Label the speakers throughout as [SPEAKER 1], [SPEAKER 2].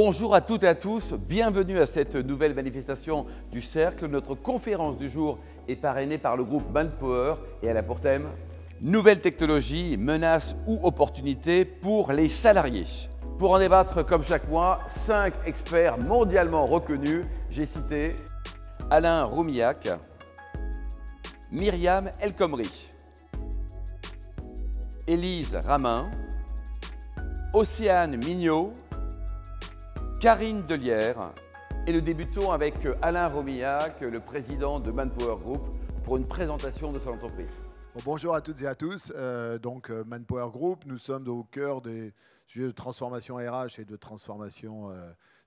[SPEAKER 1] Bonjour à toutes et à tous, bienvenue à cette nouvelle manifestation du Cercle. Notre conférence du jour est parrainée par le groupe Manpower et elle a pour thème « Nouvelles technologies, menaces ou opportunités pour les salariés ». Pour en débattre comme chaque mois, 5 experts mondialement reconnus. J'ai cité Alain Roumillac, Myriam El Khomri, Élise Ramin, Océane Mignot, Karine Delière, et nous débutons avec Alain Roumillac, le président de Manpower Group, pour une présentation de son entreprise.
[SPEAKER 2] Bon, bonjour à toutes et à tous. Manpower Group, nous sommes au cœur des sujets de transformation RH et de transformation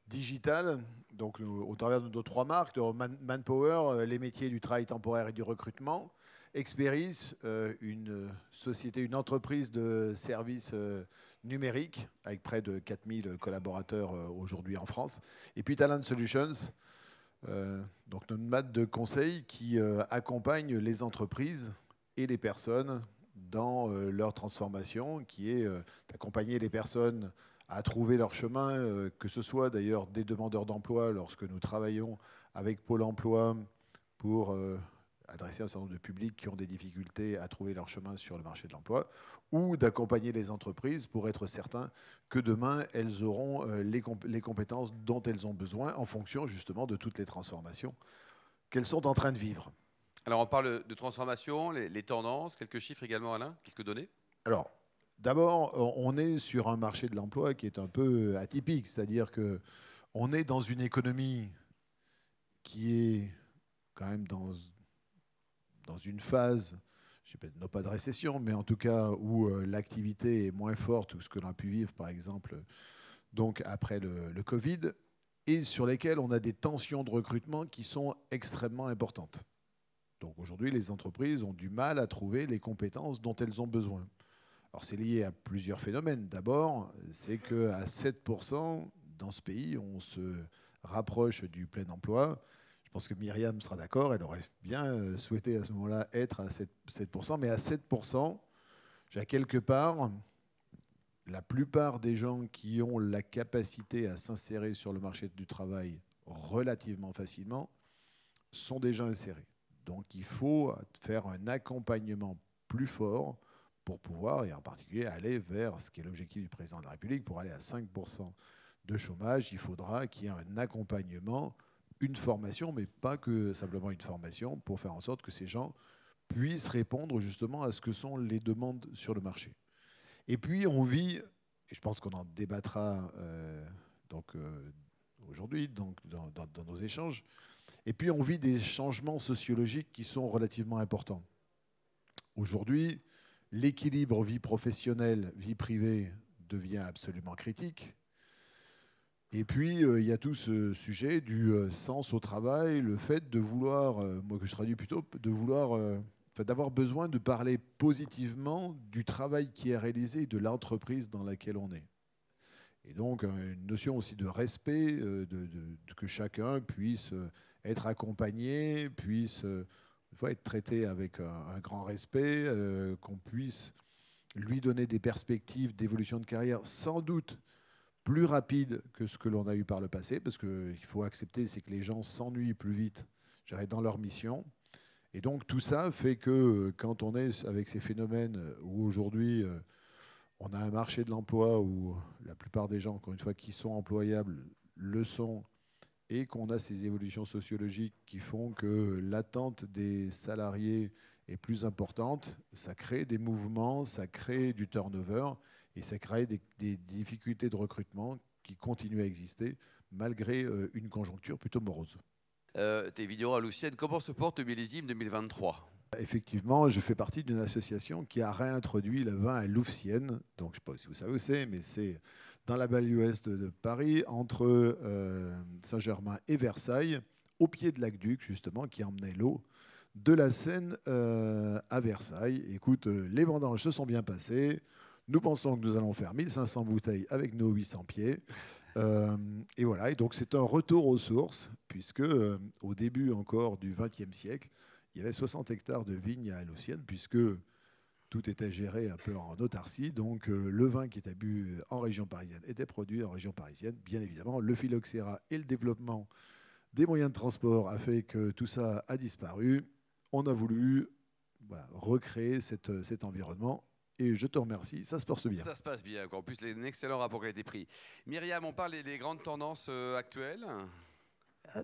[SPEAKER 2] digitale. Donc, au travers de nos 3 marques, Manpower, les métiers du travail temporaire et du recrutement, Experis, une société, une entreprise de services numériques avec près de 4000 collaborateurs aujourd'hui en France. Et puis Talent Solutions, donc notre maître de conseil qui accompagne les entreprises et les personnes dans leur transformation, qui est d'accompagner les personnes à trouver leur chemin, que ce soit d'ailleurs des demandeurs d'emploi lorsque nous travaillons avec Pôle emploi pour adresser un certain nombre de publics qui ont des difficultés à trouver leur chemin sur le marché de l'emploi, ou d'accompagner les entreprises pour être certains que demain, elles auront les compétences dont elles ont besoin en fonction justement de toutes les transformations qu'elles sont en train de vivre.
[SPEAKER 1] Alors on parle de transformation, les tendances, quelques chiffres également Alain, quelques données.
[SPEAKER 2] Alors, d'abord, on est sur un marché de l'emploi qui est un peu atypique, c'est-à-dire qu'on est dans une économie qui est quand même dans une phase, non pas de récession, mais en tout cas où l'activité est moins forte que ce que l'on a pu vivre, par exemple, donc après le Covid, et sur lesquelles on a des tensions de recrutement qui sont extrêmement importantes. Donc aujourd'hui, les entreprises ont du mal à trouver les compétences dont elles ont besoin. Alors c'est lié à plusieurs phénomènes. D'abord, c'est qu'à 7%, dans ce pays, on se rapproche du plein emploi. Je pense que Myriam sera d'accord, elle aurait bien souhaité à ce moment-là être à 7%, mais à 7%, j'ai quelque part, la plupart des gens qui ont la capacité à s'insérer sur le marché du travail relativement facilement sont déjà insérés. Donc il faut faire un accompagnement plus fort pour pouvoir, et en particulier, aller vers ce qui est l'objectif du président de la République. Pour aller à 5% de chômage, il faudra qu'il y ait un accompagnement, une formation, mais pas que simplement une formation, pour faire en sorte que ces gens puissent répondre justement à ce que sont les demandes sur le marché. Et puis on vit, et je pense qu'on en débattra aujourd'hui dans nos échanges, et puis on vit des changements sociologiques qui sont relativement importants. Aujourd'hui, l'équilibre vie professionnelle, vie privée devient absolument critique. Et puis, il y a tout ce sujet du sens au travail, le fait de vouloir, moi que je traduis plutôt, de vouloir, d'avoir besoin de parler positivement du travail qui est réalisé et de l'entreprise dans laquelle on est. Et donc, une notion aussi de respect, que chacun puisse être accompagné, puisse être traité avec un grand respect, qu'on puisse lui donner des perspectives d'évolution de carrière sans doute plus rapides que ce que l'on a eu par le passé, parce qu'il faut accepter, c'est que les gens s'ennuient plus vite dans leur mission. Et donc tout ça fait que quand on est avec ces phénomènes où aujourd'hui on a un marché de l'emploi où la plupart des gens, encore une fois, qui sont employables le sont, et qu'on a ces évolutions sociologiques qui font que l'attente des salariés est plus importante, ça crée des mouvements, ça crée du turnover et ça crée des difficultés de recrutement qui continuent à exister malgré une conjoncture plutôt morose.
[SPEAKER 1] Tes vidéos à Lucienne, comment se porte le millésime 2023 ?
[SPEAKER 2] Effectivement, je fais partie d'une association qui a réintroduit le vin à Louvciennes. Donc, je ne sais pas si vous savez où c'est, mais c'est dans la banlieue ouest de Paris, entre Saint-Germain et Versailles, au pied de l'Aqueduc, justement, qui emmenait l'eau de la Seine à Versailles. Écoute, les vendanges se sont bien passées. Nous pensons que nous allons faire 1500 bouteilles avec nos 800 pieds. Et voilà, et donc c'est un retour aux sources, puisque au début encore du XXe siècle, il y avait 60 hectares de vignes à Lucienne, puisque tout était géré un peu en autarcie. Donc, le vin qui était bu en région parisienne était produit en région parisienne, bien évidemment. Le phylloxéra et le développement des moyens de transport a fait que tout ça a disparu. On a voulu recréer cet environnement. Et je te remercie, ça se porte bien.
[SPEAKER 1] Ça se passe bien. En plus, un excellent rapport qualité-prix. Myriam, on parle des grandes tendances actuelles.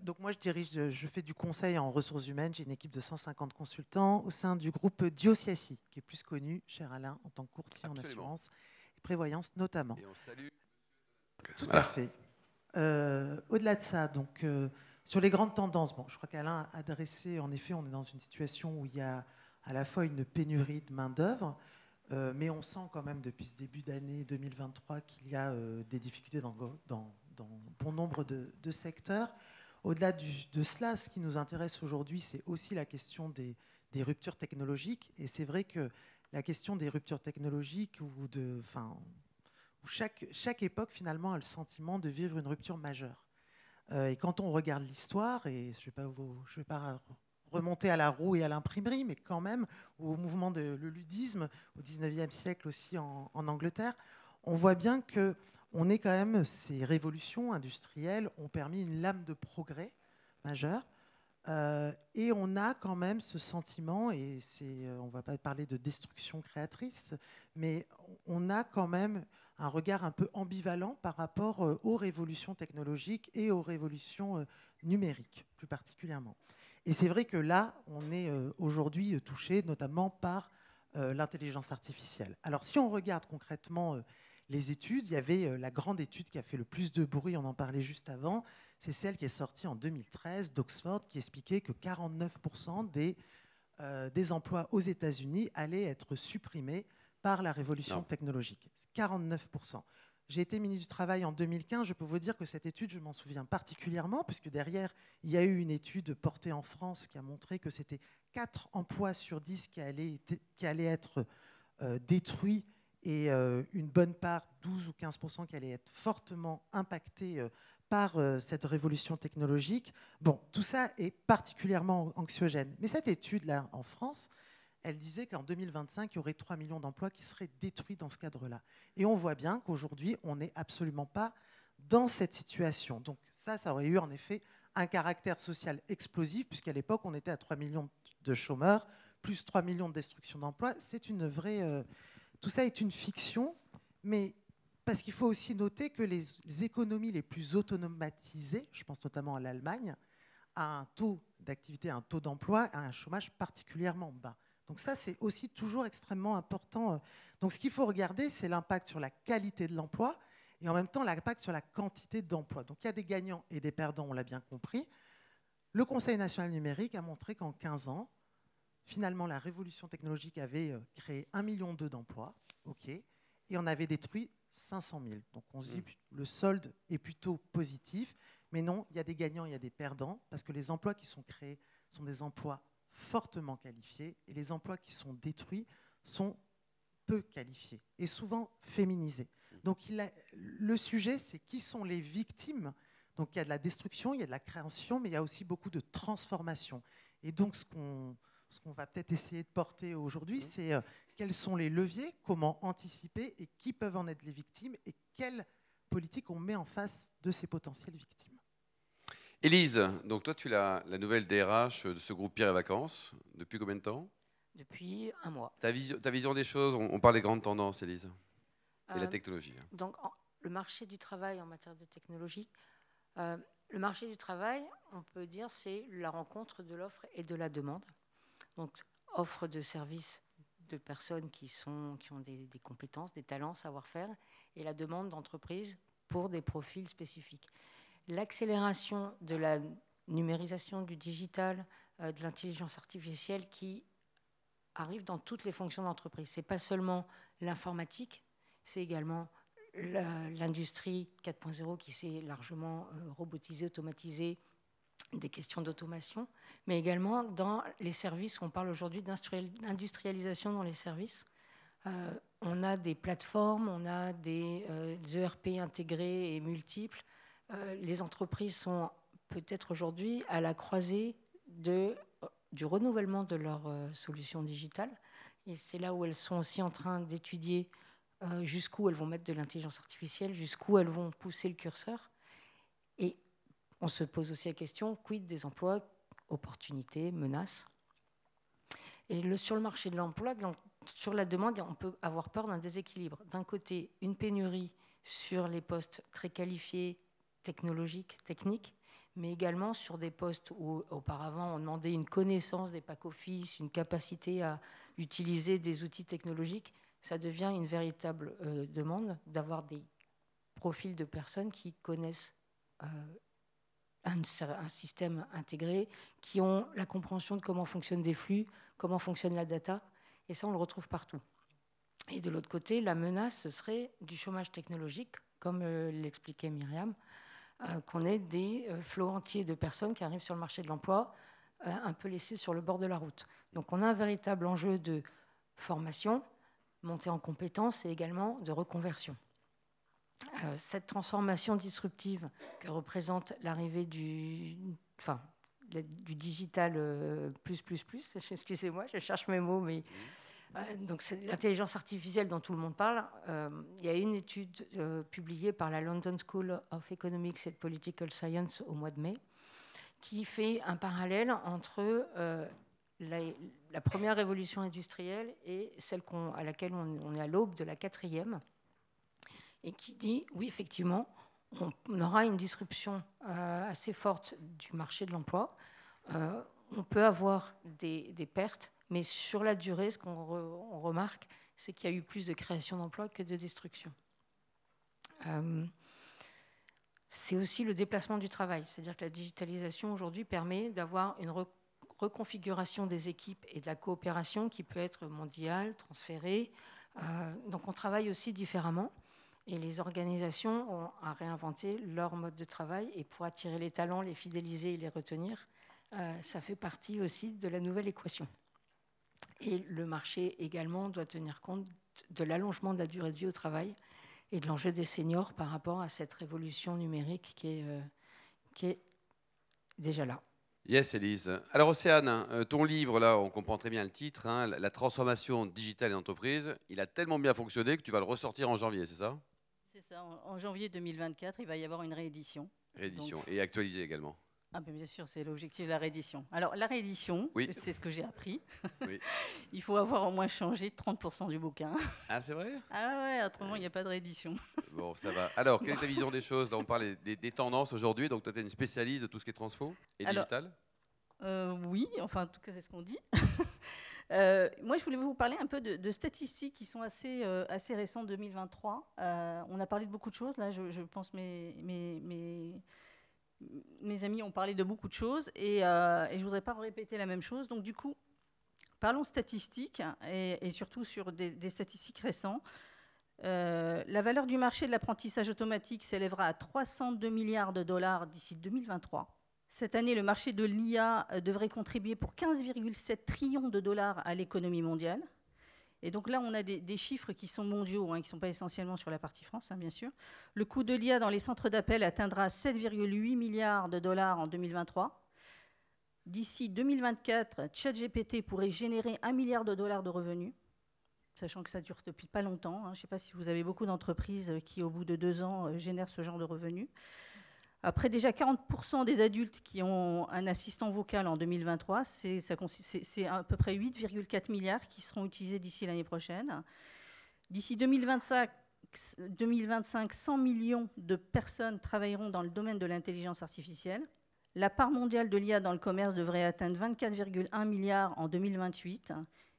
[SPEAKER 3] Donc moi, je fais du conseil en ressources humaines. J'ai une équipe de 150 consultants au sein du groupe Diosiassi, qui est plus connu, cher Alain, en tant que courtier en assurance et prévoyance notamment.
[SPEAKER 1] Et on salue.
[SPEAKER 3] Tout à fait. Au-delà de ça, donc, sur les grandes tendances, bon, je crois qu'Alain a adressé, en effet, on est dans une situation où il y a à la fois une pénurie de main-d'œuvre, mais on sent quand même depuis ce début d'année 2023 qu'il y a des difficultés dans bon nombre de secteurs. Au-delà de cela, ce qui nous intéresse aujourd'hui, c'est aussi la question des ruptures technologiques. Et c'est vrai que la question des ruptures technologiques, où chaque époque, finalement, a le sentiment de vivre une rupture majeure. Et quand on regarde l'histoire, et je ne vais pas remonter à la roue et à l'imprimerie, mais quand même au mouvement de le ludisme, au 19e siècle aussi en Angleterre, on voit bien que ces révolutions industrielles ont permis une lame de progrès majeure. Et on a quand même ce sentiment, et on ne va pas parler de destruction créatrice, mais on a quand même un regard un peu ambivalent par rapport aux révolutions technologiques et aux révolutions numériques, plus particulièrement. Et c'est vrai que là, on est aujourd'hui touché notamment par l'intelligence artificielle. Alors, si on regarde concrètement les études, il y avait la grande étude qui a fait le plus de bruit, on en parlait juste avant, c'est celle qui est sortie en 2013 d'Oxford, qui expliquait que 49% des emplois aux États-Unis allaient être supprimés par la révolution technologique. 49%. J'ai été ministre du Travail en 2015. Je peux vous dire que cette étude, je m'en souviens particulièrement, puisque derrière, il y a eu une étude portée en France qui a montré que c'était 4 emplois sur 10 qui allaient être détruits et une bonne part, 12 ou 15%, qui allaient être fortement impactés par cette révolution technologique. Bon, tout ça est particulièrement anxiogène. Mais cette étude-là, en France, elle disait qu'en 2025, il y aurait 3 millions d'emplois qui seraient détruits dans ce cadre-là. Et on voit bien qu'aujourd'hui, on n'est absolument pas dans cette situation. Donc ça aurait eu en effet un caractère social explosif, puisqu'à l'époque, on était à 3 millions de chômeurs, plus 3 millions de destruction d'emplois. C'est une vraie... tout ça est une fiction, mais parce qu'il faut aussi noter que les économies les plus automatisées, je pense notamment à l'Allemagne, a un taux d'activité, un taux d'emploi, un chômage particulièrement bas. Donc ça, c'est aussi toujours extrêmement important. Donc ce qu'il faut regarder, c'est l'impact sur la qualité de l'emploi et en même temps l'impact sur la quantité d'emploi. Donc il y a des gagnants et des perdants, on l'a bien compris. Le Conseil national numérique a montré qu'en 15 ans, finalement, la révolution technologique avait créé 1,2 million d'emplois, et on avait détruit 500 000. Donc on se dit le solde est plutôt positif, mais non, il y a des gagnants, il y a des perdants, parce que les emplois qui sont créés sont des emplois fortement qualifiés et les emplois qui sont détruits sont peu qualifiés et souvent féminisés. Donc le sujet, c'est qui sont les victimes. Donc il y a de la destruction, il y a de la création, mais il y a aussi beaucoup de transformation. Et donc ce qu'on va peut-être essayer de porter aujourd'hui, c'est quels sont les leviers, comment anticiper et qui peuvent en être les victimes et quelle politique on met en face de ces potentielles victimes.
[SPEAKER 1] Élise, donc toi tu es la nouvelle DRH de ce groupe Pierre et Vacances. Depuis combien de temps?
[SPEAKER 4] Depuis un mois.
[SPEAKER 1] Ta vision des choses, on parle des grandes tendances, Élise, et la technologie.
[SPEAKER 4] Donc le marché du travail en matière de technologie, le marché du travail, on peut dire, c'est la rencontre de l'offre et de la demande. Donc offre de services de personnes qui ont des compétences, des talents, savoir-faire, et la demande d'entreprises pour des profils spécifiques. L'accélération de la numérisation du digital, de l'intelligence artificielle qui arrive dans toutes les fonctions d'entreprise. Ce n'est pas seulement l'informatique, c'est également l'industrie 4.0 qui s'est largement robotisée, automatisée, des questions d'automation, mais également dans les services. On parle aujourd'hui d'industrialisation dans les services. On a des plateformes, on a des ERP intégrés et multiples. Les entreprises sont peut-être aujourd'hui à la croisée du renouvellement de leurs solutions digitales. Et c'est là où elles sont aussi en train d'étudier jusqu'où elles vont mettre de l'intelligence artificielle, jusqu'où elles vont pousser le curseur. Et on se pose aussi la question, quid des emplois, opportunités, menaces. Et sur le marché de l'emploi, sur la demande, on peut avoir peur d'un déséquilibre. D'un côté, une pénurie sur les postes très qualifiés, technologiques, techniques, mais également sur des postes où auparavant on demandait une connaissance des packs office, une capacité à utiliser des outils technologiques. Ça devient une véritable demande d'avoir des profils de personnes qui connaissent un système intégré, qui ont la compréhension de comment fonctionnent des flux, comment fonctionne la data, et ça on le retrouve partout. Et de l'autre côté, la menace, ce serait du chômage technologique, comme l'expliquait Myriam, qu'on ait des flots entiers de personnes qui arrivent sur le marché de l'emploi, un peu laissées sur le bord de la route. Donc on a un véritable enjeu de formation, montée en compétences et également de reconversion. Cette transformation disruptive que représente l'arrivée du digital plus, excusez-moi, je cherche mes mots, mais donc c'est l'intelligence artificielle dont tout le monde parle. Il y a une étude publiée par la London School of Economics and Political Science au mois de mai qui fait un parallèle entre la première révolution industrielle et celle à laquelle on est à l'aube de la quatrième, et qui dit, oui, effectivement, on aura une disruption assez forte du marché de l'emploi. On peut avoir des pertes, mais sur la durée, ce qu'on remarque, c'est qu'il y a eu plus de création d'emplois que de destruction. C'est aussi le déplacement du travail, c'est-à-dire que la digitalisation aujourd'hui permet d'avoir une reconfiguration des équipes et de la coopération qui peut être mondiale, transférée. Donc on travaille aussi différemment. Et les organisations ont à réinventer leur mode de travail. Et pour attirer les talents, les fidéliser et les retenir, ça fait partie aussi de la nouvelle équation. Et le marché également doit tenir compte de l'allongement de la durée de vie au travail et de l'enjeu des seniors par rapport à cette révolution numérique qui est déjà là.
[SPEAKER 1] Yes, Élise. Alors, Océane, ton livre, là, on comprend très bien le titre, hein, la transformation digitale des entreprises, il a tellement bien fonctionné que tu vas le ressortir en janvier, c'est ça ?
[SPEAKER 5] C'est ça, en janvier 2024, il va y avoir une réédition.
[SPEAKER 1] Réédition,
[SPEAKER 5] Donc,
[SPEAKER 1] et actualisée également.
[SPEAKER 5] Ah bien sûr, c'est l'objectif de la réédition. Alors la réédition,
[SPEAKER 1] oui.
[SPEAKER 5] C'est ce que j'ai appris.
[SPEAKER 1] Oui.
[SPEAKER 5] Il faut avoir au moins changé 30% du bouquin.
[SPEAKER 1] Ah c'est vrai ?
[SPEAKER 5] Ah ouais, autrement il n'y a pas de réédition.
[SPEAKER 1] Bon, ça va. Alors, quelle est ta vision des choses ? Là, on parle des tendances aujourd'hui, donc toi tu es une spécialiste de tout ce qui est transfo et digital ?
[SPEAKER 5] Oui, enfin en tout cas c'est ce qu'on dit. Moi, je voulais vous parler un peu de statistiques qui sont assez récentes, 2023. On a parlé de beaucoup de choses. Là, je pense mes amis ont parlé de beaucoup de choses et je ne voudrais pas répéter la même chose. Donc, du coup, parlons statistiques et surtout sur des statistiques récentes. La valeur du marché de l'apprentissage automatique s'élèvera à 302 milliards de dollars d'ici 2023. Cette année, le marché de l'IA devrait contribuer pour 15,7 trillions de dollars à l'économie mondiale. Et donc là, on a des chiffres qui sont mondiaux, qui ne sont pas essentiellement sur la partie France, bien sûr. Le coût de l'IA dans les centres d'appel atteindra 7,8 milliards de dollars en 2023. D'ici 2024, ChatGPT pourrait générer 1 milliard de dollars de revenus, sachant que ça dure depuis pas longtemps. Je ne sais pas si vous avez beaucoup d'entreprises qui, au bout de 2 ans, génèrent ce genre de revenus. Après, déjà 40% des adultes qui ont un assistant vocal en 2023, c'est à peu près 8,4 milliards qui seront utilisés d'ici l'année prochaine. D'ici 2025, 100 millions de personnes travailleront dans le domaine de l'intelligence artificielle. La part mondiale de l'IA dans le commerce devrait atteindre 24,1 milliards en 2028.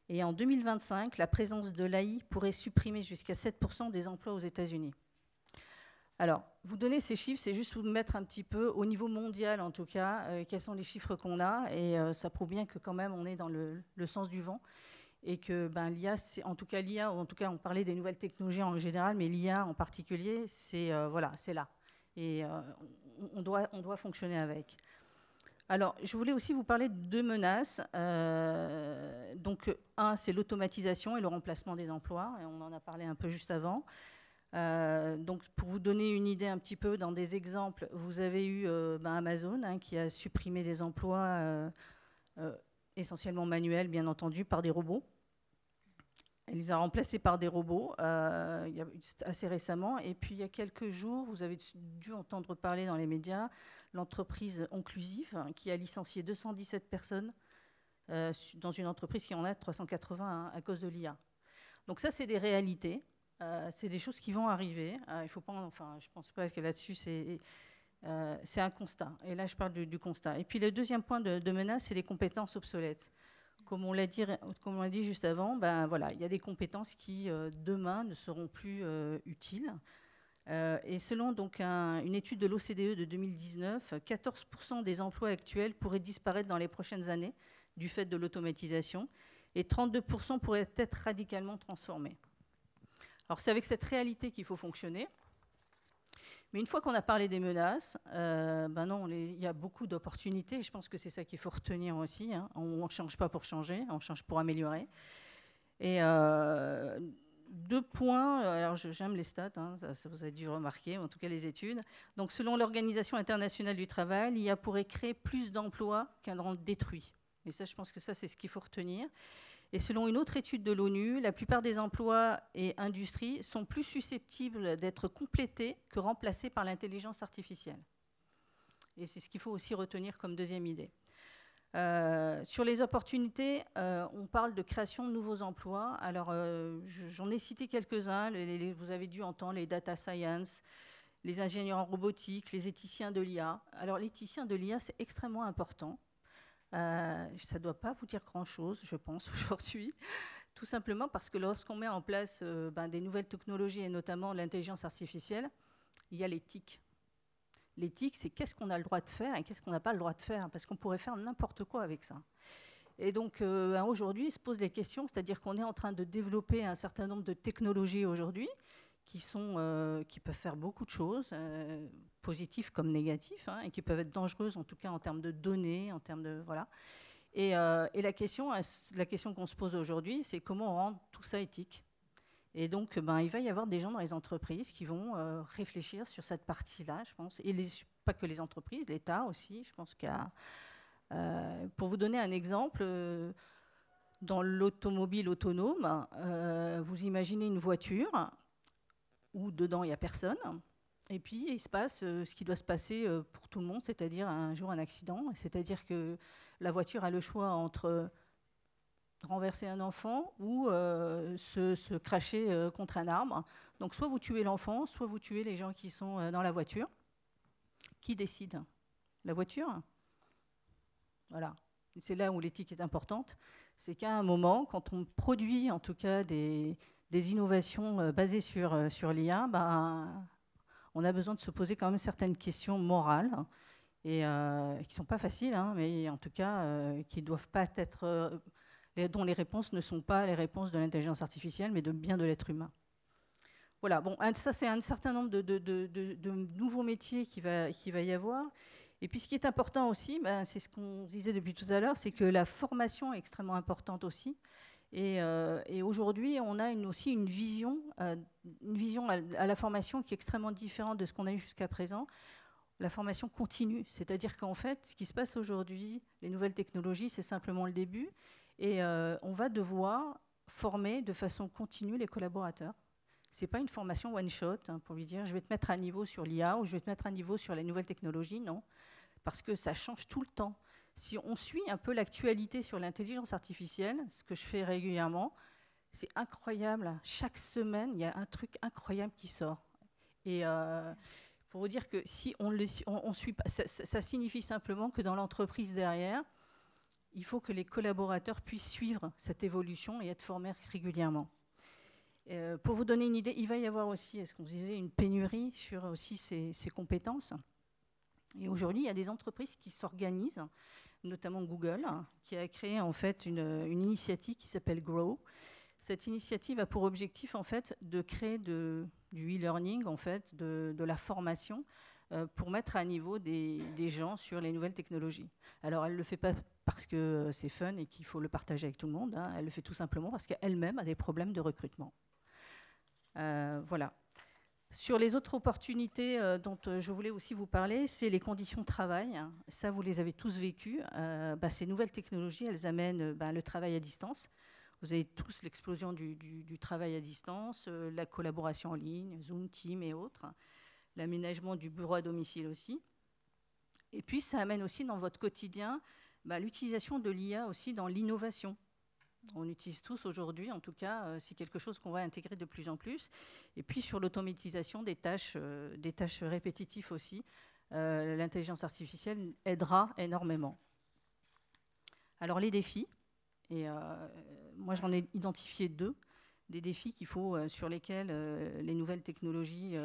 [SPEAKER 5] Et en 2025, la présence de l'AI pourrait supprimer jusqu'à 7% des emplois aux États-Unis. Alors, vous donner ces chiffres, c'est juste vous mettre un petit peu, au niveau mondial en tout cas, quels sont les chiffres qu'on a. Et ça prouve bien que quand même, on est dans le sens du vent. Et que l'IA, en tout cas l'IA, ou en tout cas on parlait des nouvelles technologies en général, mais l'IA en particulier, c'est là. Et on doit fonctionner avec. Alors, je voulais aussi vous parler de 2 menaces. Donc, un, c'est l'automatisation et le remplacement des emplois. Et on en a parlé un peu juste avant. Donc, pour vous donner une idée un petit peu, dans des exemples, vous avez eu Amazon qui a supprimé des emplois essentiellement manuels, bien entendu, par des robots. les a remplacés par des robots assez récemment. Et puis il y a quelques jours, vous avez dû entendre parler dans les médias, l'entreprise Onclusive qui a licencié 217 personnes dans une entreprise qui en a 380 à cause de l'IA. Donc ça, c'est des réalités. C'est des choses qui vont arriver. Il faut pas, enfin, je ne pense pas que là-dessus, c'est un constat. Et là, je parle du constat. Et puis le deuxième point de menace, c'est les compétences obsolètes. Comme on l'a dit juste avant, ben, voilà, il y a des compétences qui, demain, ne seront plus utiles. Et selon donc, une étude de l'OCDE de 2019, 14% des emplois actuels pourraient disparaître dans les prochaines années du fait de l'automatisation, et 32% pourraient être radicalement transformés. Alors c'est avec cette réalité qu'il faut fonctionner. Mais une fois qu'on a parlé des menaces, ben non, il y a beaucoup d'opportunités. Je pense que c'est ça qu'il faut retenir aussi. Hein. On ne change pas pour changer, on change pour améliorer. Et 2 points, alors j'aime les stats, hein, ça vous avez dû remarquer, en tout cas les études. Donc selon l'Organisation internationale du travail, l'IA pourrait créer plus d'emplois qu'elle en détruit. Et ça, je pense que ça, c'est ce qu'il faut retenir. Et selon une autre étude de l'ONU, la plupart des emplois et industries sont plus susceptibles d'être complétés que remplacés par l'intelligence artificielle. Et c'est ce qu'il faut aussi retenir comme deuxième idée. Sur les opportunités, on parle de création de nouveaux emplois. Alors, j'en ai cité quelques-uns. Vous avez dû entendre les data science, les ingénieurs en robotique, les éthiciens de l'IA. Alors, l'éthicien de l'IA, c'est extrêmement important. Ça ne doit pas vous dire grand-chose, je pense, aujourd'hui. Tout simplement parce que lorsqu'on met en place des nouvelles technologies, et notamment l'intelligence artificielle, il y a l'éthique. L'éthique, c'est qu'est-ce qu'on a le droit de faire et qu'est-ce qu'on n'a pas le droit de faire, parce qu'on pourrait faire n'importe quoi avec ça. Et donc, aujourd'hui, il se pose des questions, c'est-à-dire qu'on est en train de développer un certain nombre de technologies aujourd'hui qui peuvent faire beaucoup de choses, positives comme négatives, hein, et qui peuvent être dangereuses, en tout cas en termes de données, en termes de... Voilà. Et la question qu'on se pose aujourd'hui, c'est comment rendre tout ça éthique. Et donc, il va y avoir des gens dans les entreprises qui vont réfléchir sur cette partie-là, je pense. Et pas que les entreprises, l'État aussi, je pense qu'il y a... pour vous donner un exemple... dans l'automobile autonome, vous imaginez une voiture où dedans il n'y a personne, et puis il se passe ce qui doit se passer pour tout le monde, c'est-à-dire un jour un accident, c'est-à-dire que la voiture a le choix entre renverser un enfant ou se cracher contre un arbre. Donc soit vous tuez l'enfant, soit vous tuez les gens qui sont dans la voiture. Qui décide? La voiture? Voilà. C'est là où l'éthique est importante. C'est qu'à un moment, quand on produit en tout cas des innovations basées sur l'IA, on a besoin de se poser quand même certaines questions morales et qui ne sont pas faciles, hein, mais en tout cas qui ne doivent pas être... dont les réponses ne sont pas les réponses de l'intelligence artificielle, mais bien de l'être humain. Voilà, bon, ça c'est un certain nombre de nouveaux métiers qu'il va y avoir. Et puis ce qui est important aussi, c'est ce qu'on disait depuis tout à l'heure, c'est que la formation est extrêmement importante aussi. Et aujourd'hui, on a aussi une vision à la formation qui est extrêmement différente de ce qu'on a eu jusqu'à présent. La formation continue, c'est-à-dire qu'en fait, ce qui se passe aujourd'hui, les nouvelles technologies, c'est simplement le début. Et on va devoir former de façon continue les collaborateurs. Ce n'est pas une formation one-shot, hein, pour lui dire je vais te mettre à niveau sur l'IA ou je vais te mettre à niveau sur les nouvelles technologies, non. Parce que ça change tout le temps. Si on suit un peu l'actualité sur l'intelligence artificielle, ce que je fais régulièrement, c'est incroyable. Chaque semaine, il y a un truc incroyable qui sort. Et pour vous dire que si on suit pas, ça signifie simplement que dans l'entreprise derrière, il faut que les collaborateurs puissent suivre cette évolution et être formés régulièrement. Pour vous donner une idée, il va y avoir aussi, est-ce qu'on disait, une pénurie sur aussi ces compétences. Et aujourd'hui, il y a des entreprises qui s'organisent, notamment Google, qui a créé en fait une initiative qui s'appelle Grow. Cette initiative a pour objectif en fait de créer du e-learning, en fait, de la formation pour mettre à niveau des gens sur les nouvelles technologies. Alors, elle ne le fait pas parce que c'est fun et qu'il faut le partager avec tout le monde. Hein. Elle le fait tout simplement parce qu'elle-même a des problèmes de recrutement. Voilà. Sur les autres opportunités dont je voulais aussi vous parler, c'est les conditions de travail. Ça, vous les avez tous vécues. Ces nouvelles technologies, elles amènent le travail à distance. Vous avez tous l'explosion du travail à distance, la collaboration en ligne, Zoom, Teams et autres, l'aménagement du bureau à domicile aussi. Et puis, ça amène aussi dans votre quotidien l'utilisation de l'IA aussi dans l'innovation. On utilise tous aujourd'hui, en tout cas, c'est quelque chose qu'on va intégrer de plus en plus. Et puis, sur l'automatisation des tâches répétitives aussi, l'intelligence artificielle aidera énormément. Alors, les défis, et moi, j'en ai identifié 2, des défis sur lesquels les nouvelles technologies,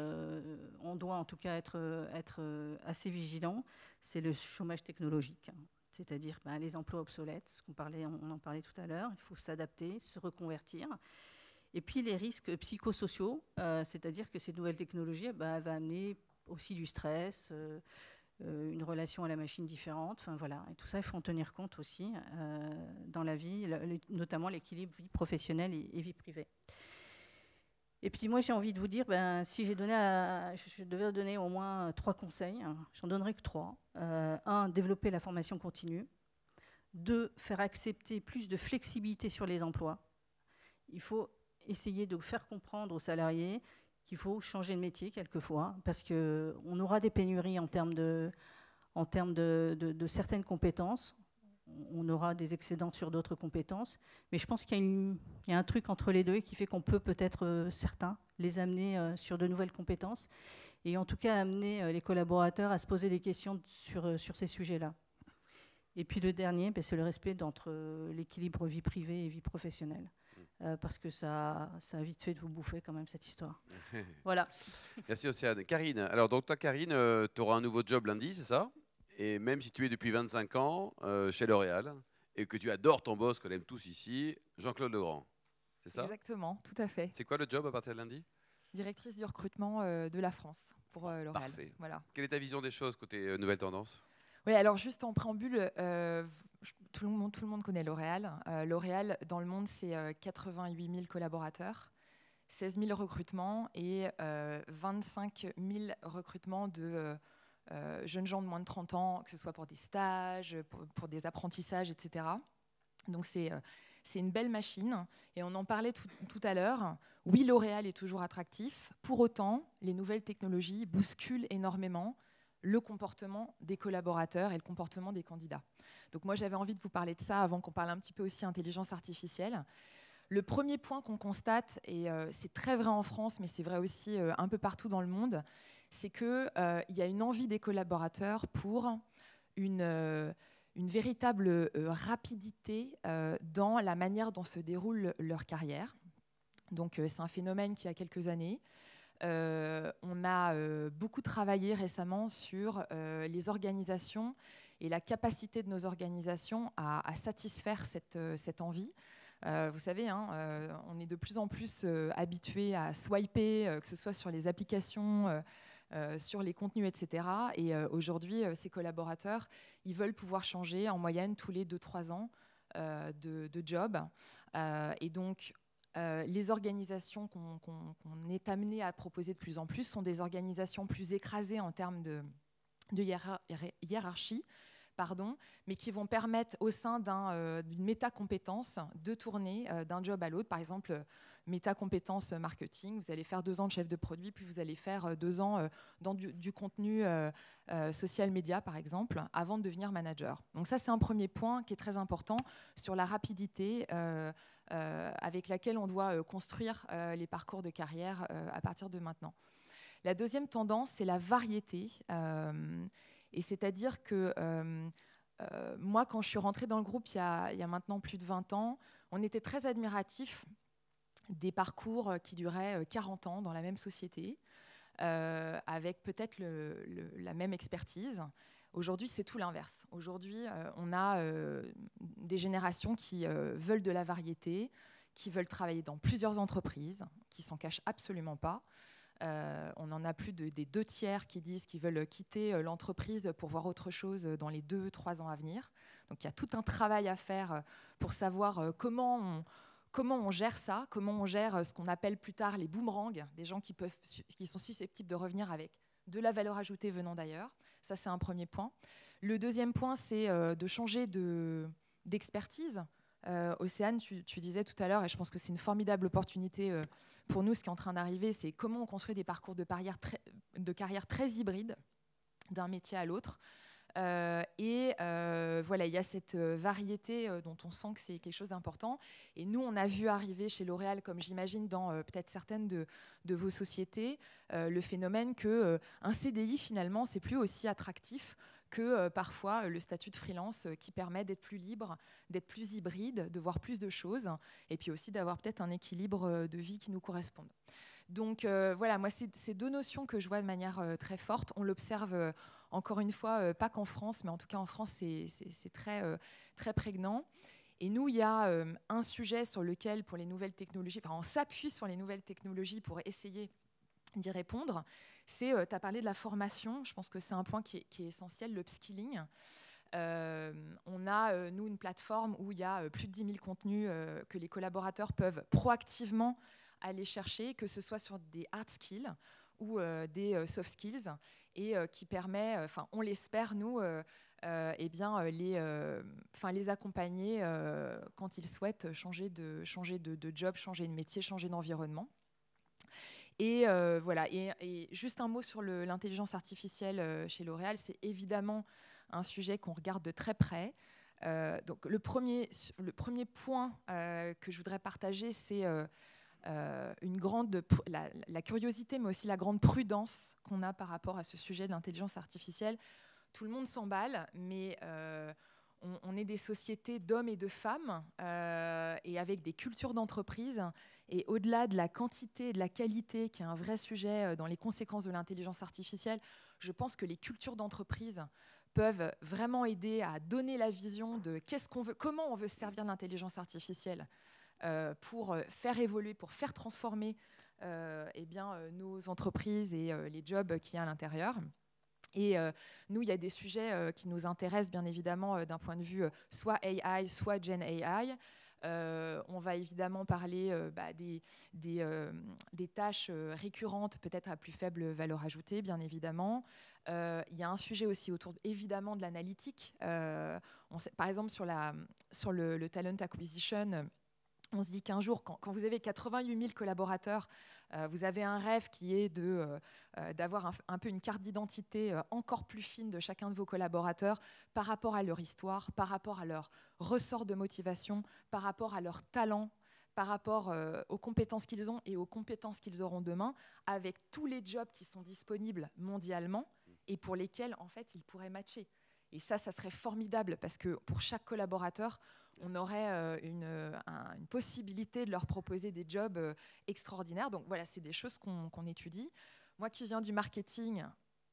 [SPEAKER 5] on doit en tout cas être assez vigilant. C'est le chômage technologique, c'est-à-dire les emplois obsolètes, on en parlait tout à l'heure. Il faut s'adapter, se reconvertir. Et puis les risques psychosociaux, c'est-à-dire que ces nouvelles technologies vont amener aussi du stress, une relation à la machine différente. Enfin, voilà. Et tout ça, il faut en tenir compte aussi dans la vie, notamment l'équilibre vie professionnelle et vie privée. Et puis moi, j'ai envie de vous dire, si je devais donner au moins 3 conseils, j'en donnerais que 3. 1, développer la formation continue. 2, faire accepter plus de flexibilité sur les emplois. Il faut essayer de faire comprendre aux salariés qu'il faut changer de métier quelquefois, parce qu'on aura des pénuries en termes de certaines compétences. On aura des excédents sur d'autres compétences, mais je pense qu'il y a un truc entre les deux qui fait qu'on peut peut-être certains les amener sur de nouvelles compétences et en tout cas amener les collaborateurs à se poser des questions sur ces sujets-là. Et puis le dernier, c'est le respect entre l'équilibre vie privée et vie professionnelle, parce que ça a vite fait de vous bouffer quand même cette histoire. Voilà.
[SPEAKER 1] Merci Océane. Karine, alors donc toi Karine, tu auras un nouveau job lundi, c'est ça? Et même si tu es depuis 25 ans chez L'Oréal et que tu adores ton boss, qu'on aime tous ici, Jean-Claude Legrand, c'est ça?
[SPEAKER 6] Exactement, tout à fait.
[SPEAKER 1] C'est quoi le job à partir de lundi?
[SPEAKER 6] Directrice du recrutement de la France pour L'Oréal.
[SPEAKER 1] Parfait.
[SPEAKER 6] Voilà.
[SPEAKER 1] Quelle est ta vision des choses côté nouvelles tendances?
[SPEAKER 6] Oui, alors juste en préambule, tout le monde connaît L'Oréal. L'Oréal, dans le monde, c'est 88 000 collaborateurs, 16 000 recrutements et 25 000 recrutements de jeunes gens de moins de 30 ans, que ce soit pour des stages, pour des apprentissages, etc. Donc c'est une belle machine. Et on en parlait tout à l'heure. Oui, L'Oréal est toujours attractif. Pour autant, les nouvelles technologies bousculent énormément le comportement des collaborateurs et le comportement des candidats. Donc moi, j'avais envie de vous parler de ça avant qu'on parle un petit peu aussi intelligence artificielle. Le premier point qu'on constate, et c'est très vrai en France, mais c'est vrai aussi un peu partout dans le monde, c'est qu'il y a une envie des collaborateurs pour une véritable rapidité dans la manière dont se déroule leur carrière. Donc c'est un phénomène qui a quelques années. On a beaucoup travaillé récemment sur les organisations et la capacité de nos organisations à satisfaire cette envie. Vous savez, on est de plus en plus habitué à swiper, que ce soit sur les applications, sur les contenus, etc. Et aujourd'hui, ces collaborateurs, ils veulent pouvoir changer en moyenne tous les 2-3 ans de job. Et donc, les organisations qu'on est amené à proposer de plus en plus sont des organisations plus écrasées en termes de hiérarchie, mais qui vont permettre au sein d'une métacompétence de tourner d'un job à l'autre. Par exemple, métacompétence marketing, vous allez faire 2 ans de chef de produit, puis vous allez faire 2 ans dans du contenu social média, par exemple, avant de devenir manager. Donc ça, c'est un premier point qui est très important sur la rapidité avec laquelle on doit construire les parcours de carrière à partir de maintenant. La deuxième tendance, c'est la variété. Et c'est-à-dire que moi, quand je suis rentrée dans le groupe il y a maintenant plus de 20 ans, on était très admiratifs des parcours qui duraient 40 ans dans la même société, avec peut-être la même expertise. Aujourd'hui, c'est tout l'inverse. Aujourd'hui, on a des générations qui veulent de la variété, qui veulent travailler dans plusieurs entreprises, qui ne s'en cachent absolument pas. On en a plus des 2/3 qui disent qu'ils veulent quitter l'entreprise pour voir autre chose dans les 2-3 ans à venir. Donc il y a tout un travail à faire pour savoir comment on gère ça, comment on gère ce qu'on appelle plus tard les boomerangs, des gens qui sont susceptibles de revenir avec de la valeur ajoutée venant d'ailleurs. Ça, c'est un premier point. Le deuxième point, c'est de changer d'expertise. Océane, tu disais tout à l'heure, et je pense que c'est une formidable opportunité pour nous, ce qui est en train d'arriver, c'est comment on construit des parcours de carrière très hybrides d'un métier à l'autre. Voilà, il y a cette variété dont on sent que c'est quelque chose d'important. Et nous, on a vu arriver chez L'Oréal, comme j'imagine dans peut-être certaines de vos sociétés, le phénomène qu'un CDI, finalement, c'est plus aussi attractif que parfois le statut de freelance qui permet d'être plus libre, d'être plus hybride, de voir plus de choses, et puis aussi d'avoir peut-être un équilibre de vie qui nous corresponde. Donc voilà, moi, c'est deux notions que je vois de manière très forte. On l'observe encore une fois, pas qu'en France, mais en tout cas en France, c'est très, très prégnant. Et nous, il y a un sujet sur lequel, pour les nouvelles technologies, on s'appuie sur les nouvelles technologies pour essayer d'y répondre. Tu as parlé de la formation, je pense que c'est un point qui est essentiel, l'upskilling. On a, nous, une plateforme où il y a plus de 10 000 contenus que les collaborateurs peuvent proactivement aller chercher, que ce soit sur des hard skills ou des soft skills, et qui permet, on l'espère, nous, les accompagner quand ils souhaitent changer de job, changer de métier, changer d'environnement. Et voilà. Et juste un mot sur l'intelligence artificielle chez L'Oréal, c'est évidemment un sujet qu'on regarde de très près. Donc le premier point que je voudrais partager, c'est la curiosité, mais aussi la grande prudence qu'on a par rapport à ce sujet de l'intelligence artificielle. Tout le monde s'emballe, mais on est des sociétés d'hommes et de femmes et avec des cultures d'entreprise. Et au-delà de la quantité et de la qualité, qui est un vrai sujet dans les conséquences de l'intelligence artificielle, je pense que les cultures d'entreprise peuvent vraiment aider à donner la vision de comment on veut se servir de l'intelligence artificielle pour faire évoluer, pour faire transformer nos entreprises et les jobs qu'il y a à l'intérieur. Et nous, il y a des sujets qui nous intéressent, bien évidemment, d'un point de vue soit AI, soit Gen AI. On va évidemment parler des tâches récurrentes, peut-être à plus faible valeur ajoutée, bien évidemment. Il y a un sujet aussi autour, évidemment, de l'analytique. Par exemple, sur le talent acquisition, on se dit qu'un jour, quand vous avez 88 000 collaborateurs, vous avez un rêve qui est d'avoir un peu une carte d'identité encore plus fine de chacun de vos collaborateurs par rapport à leur histoire, par rapport à leur ressort de motivation, par rapport à leur talent, par rapport aux compétences qu'ils ont et aux compétences qu'ils auront demain, avec tous les jobs qui sont disponibles mondialement et pour lesquels, en fait, ils pourraient matcher. Et ça serait formidable parce que pour chaque collaborateur, on aurait une possibilité de leur proposer des jobs extraordinaires. Donc voilà, c'est des choses qu'on étudie. Moi qui viens du marketing,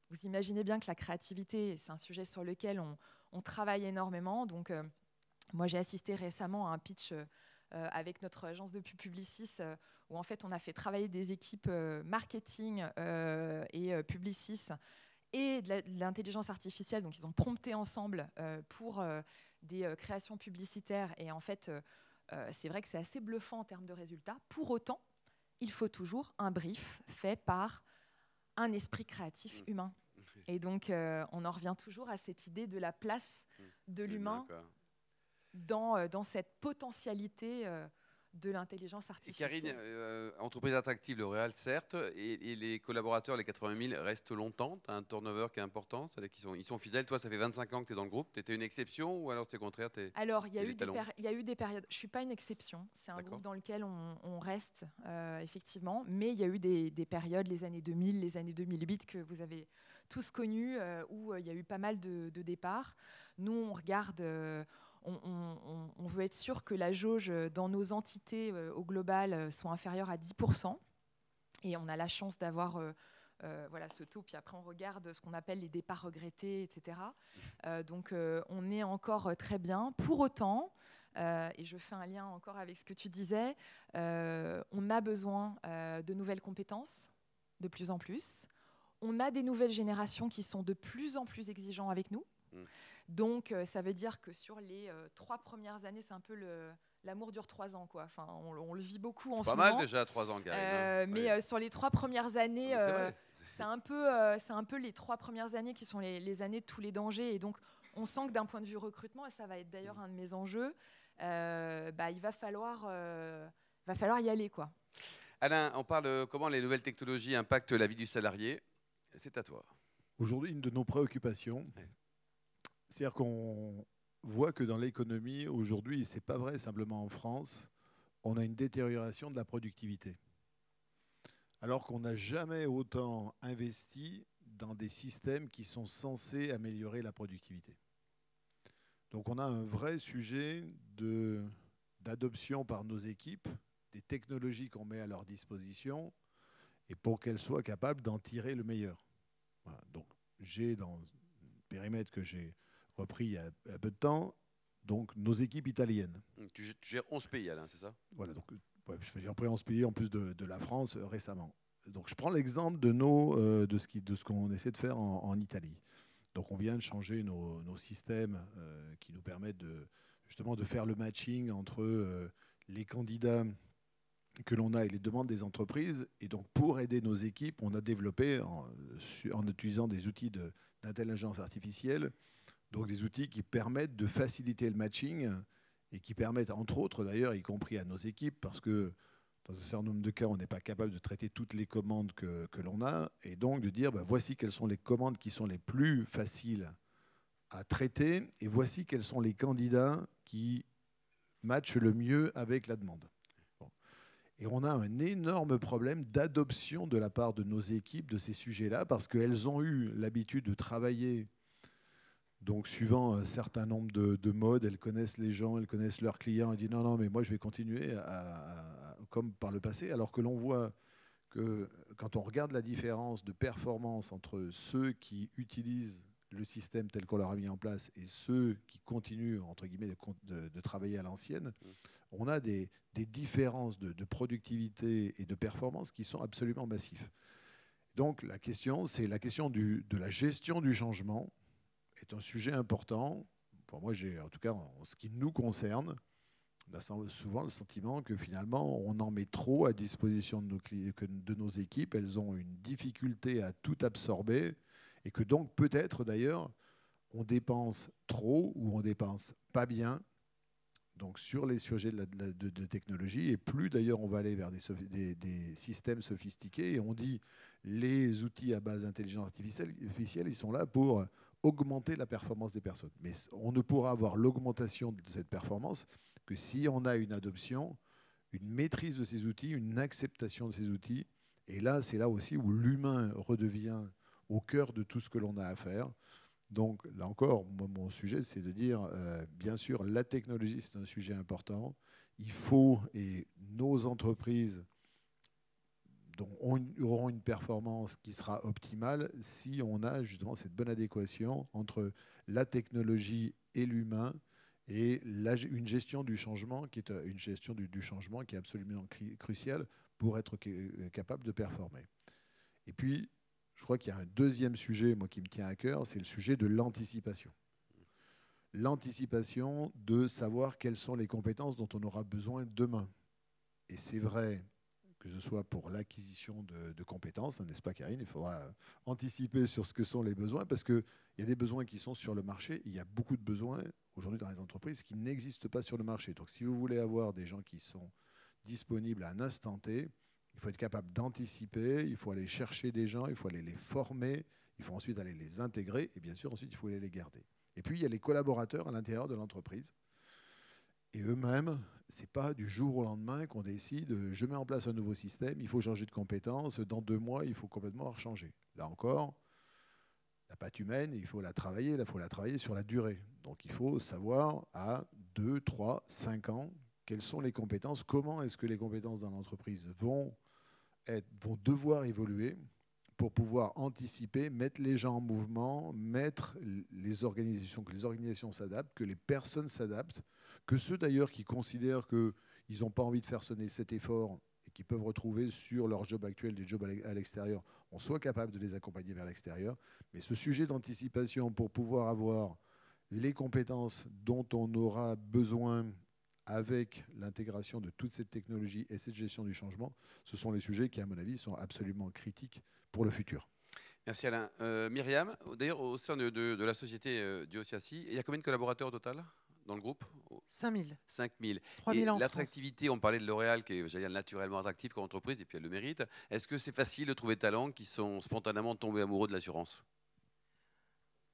[SPEAKER 6] vous imaginez bien que la créativité, c'est un sujet sur lequel on travaille énormément. Donc moi, j'ai assisté récemment à un pitch avec notre agence de pub Publicis où en fait, on a fait travailler des équipes marketing et Publicis et de l'intelligence artificielle. Donc ils ont prompté ensemble pour des créations publicitaires. Et en fait, c'est vrai que c'est assez bluffant en termes de résultats. Pour autant, il faut toujours un brief fait par un esprit créatif humain. Et donc, on en revient toujours à cette idée de la place de l'humain dans cette potentialité de l'intelligence artificielle.
[SPEAKER 1] Et Karine, entreprise attractive, L'Oréal, certes, et les collaborateurs, les 80 000, restent longtemps. Tu as un turnover qui est important, c'est-à-dire qu'ils sont fidèles. Toi, ça fait 25 ans que tu es dans le groupe. Tu étais une exception ou alors c'est le contraire?
[SPEAKER 6] Alors, il y a eu des périodes. Je ne suis pas une exception. C'est un groupe dans lequel on reste, effectivement. Mais il y a eu des périodes, les années 2000, les années 2008, que vous avez tous connues, où il y a eu pas mal de départs. Nous, on regarde... On veut être sûr que la jauge dans nos entités au global soit inférieure à 10%. Et on a la chance d'avoir ce taux. Puis après, on regarde ce qu'on appelle les départs regrettés, etc. Donc, on est encore très bien. Pour autant, et je fais un lien encore avec ce que tu disais, on a besoin de nouvelles compétences, de plus en plus. On a des nouvelles générations qui sont de plus en plus exigeants avec nous. Donc, ça veut dire que sur les 3 premières années, c'est un peu l'amour dure 3 ans, quoi. Enfin, on le vit beaucoup en ce moment.
[SPEAKER 1] Pas mal déjà, 3 ans, Karine.
[SPEAKER 6] Mais sur les 3 premières années, c'est un peu les 3 premières années qui sont les années de tous les dangers. Et donc, on sent que d'un point de vue recrutement, et ça va être d'ailleurs un de mes enjeux, il va falloir y aller, quoi.
[SPEAKER 1] Alain, on parle comment les nouvelles technologies impactent la vie du salarié. C'est à toi.
[SPEAKER 2] Aujourd'hui, une de nos préoccupations, c'est-à-dire qu'on voit que dans l'économie, aujourd'hui, et ce n'est pas vrai simplement en France, on a une détérioration de la productivité. Alors qu'on n'a jamais autant investi dans des systèmes qui sont censés améliorer la productivité. Donc on a un vrai sujet d'adoption par nos équipes des technologies qu'on met à leur disposition et pour qu'elles soient capables d'en tirer le meilleur. Voilà. Donc j'ai dans le périmètre que j'ai repris il y a peu de temps, donc nos équipes italiennes.
[SPEAKER 1] Tu gères 11 pays, Alain, c'est ça?
[SPEAKER 2] Voilà, donc j'ai repris 11 pays en plus de la France récemment. Donc je prends l'exemple de ce qu'on essaie de faire en Italie. Donc on vient de changer nos systèmes qui nous permettent justement de faire le matching entre les candidats que l'on a et les demandes des entreprises. Et donc pour aider nos équipes, on a développé en utilisant des outils d'intelligence artificielle, donc des outils qui permettent de faciliter le matching et qui permettent entre autres d'ailleurs, y compris à nos équipes, parce que dans un certain nombre de cas, on n'est pas capable de traiter toutes les commandes que l'on a, et donc de dire voici quelles sont les commandes qui sont les plus faciles à traiter, et voici quels sont les candidats qui matchent le mieux avec la demande. Bon. Et on a un énorme problème d'adoption de la part de nos équipes de ces sujets-là, parce qu'elles ont eu l'habitude de travailler donc, suivant un certain nombre de modes, elles connaissent les gens, elles connaissent leurs clients. Elles disent non, mais moi, je vais continuer comme par le passé. Alors que l'on voit que quand on regarde la différence de performance entre ceux qui utilisent le système tel qu'on leur a mis en place et ceux qui continuent, entre guillemets, de travailler à l'ancienne, on a des différences de productivité et de performance qui sont absolument massives. Donc, la question, c'est la question de la gestion du changement. Est un sujet important. Pour moi, en tout cas, en ce qui nous concerne, on a souvent le sentiment que finalement, on en met trop à disposition de nos équipes. Elles ont une difficulté à tout absorber et que donc peut-être d'ailleurs, on dépense trop ou on dépense pas bien donc sur les sujets de technologie et plus d'ailleurs on va aller vers des systèmes sophistiqués et on dit les outils à base d'intelligence artificielle, ils sont là pour augmenter la performance des personnes. Mais on ne pourra avoir l'augmentation de cette performance que si on a une adoption, une maîtrise de ces outils, une acceptation de ces outils. Et là, c'est là aussi où l'humain redevient au cœur de tout ce que l'on a à faire. Donc là encore, moi, mon sujet, c'est de dire, bien sûr, la technologie, c'est un sujet important. Il faut, et nos entreprises auront une performance qui sera optimale si on a justement cette bonne adéquation entre la technologie et l'humain et une gestion du changement qui est une gestion du changement qui est absolument cruciale pour être capable de performer. Et puis, je crois qu'il y a un deuxième sujet, moi, qui me tient à cœur, c'est le sujet de l'anticipation. L'anticipation de savoir quelles sont les compétences dont on aura besoin demain. Et c'est vrai que ce soit pour l'acquisition de compétences, n'est-ce pas Karine? Il faudra anticiper sur ce que sont les besoins, parce qu'il y a des besoins qui sont sur le marché. Il y a beaucoup de besoins aujourd'hui dans les entreprises qui n'existent pas sur le marché. Donc si vous voulez avoir des gens qui sont disponibles à un instant T, il faut être capable d'anticiper, il faut aller chercher des gens, il faut aller les former, il faut ensuite aller les intégrer, et bien sûr ensuite il faut aller les garder. Et puis il y a les collaborateurs à l'intérieur de l'entreprise. Et eux-mêmes, ce n'est pas du jour au lendemain qu'on décide, je mets en place un nouveau système, il faut changer de compétence, dans 2 mois, il faut complètement rechanger. Là encore, la patte humaine, il faut la travailler sur la durée. Donc il faut savoir à 2, 3, 5 ans, quelles sont les compétences, comment est-ce que les compétences dans l'entreprise vont devoir évoluer pour pouvoir anticiper, mettre les gens en mouvement, mettre les organisations, que les organisations s'adaptent, que les personnes s'adaptent, que ceux d'ailleurs qui considèrent qu'ils n'ont pas envie de faire cet effort et qui peuvent retrouver sur leur job actuel des jobs à l'extérieur, on soit capable de les accompagner vers l'extérieur. Mais ce sujet d'anticipation pour pouvoir avoir les compétences dont on aura besoin avec l'intégration de toute cette technologie et cette gestion du changement, ce sont les sujets qui, à mon avis, sont absolument critiques pour le futur.
[SPEAKER 1] Merci Alain. Myriam, d'ailleurs, au sein de la société Diosiassi, il y a combien de collaborateurs au total dans le groupe?
[SPEAKER 3] 5000.
[SPEAKER 1] 5000.
[SPEAKER 3] 3000 en France.
[SPEAKER 1] L'attractivité, on parlait de L'Oréal qui est, j'allais dire, naturellement attractive comme entreprise et puis elle le mérite. Est-ce que c'est facile de trouver des talents qui sont spontanément tombés amoureux de l'assurance?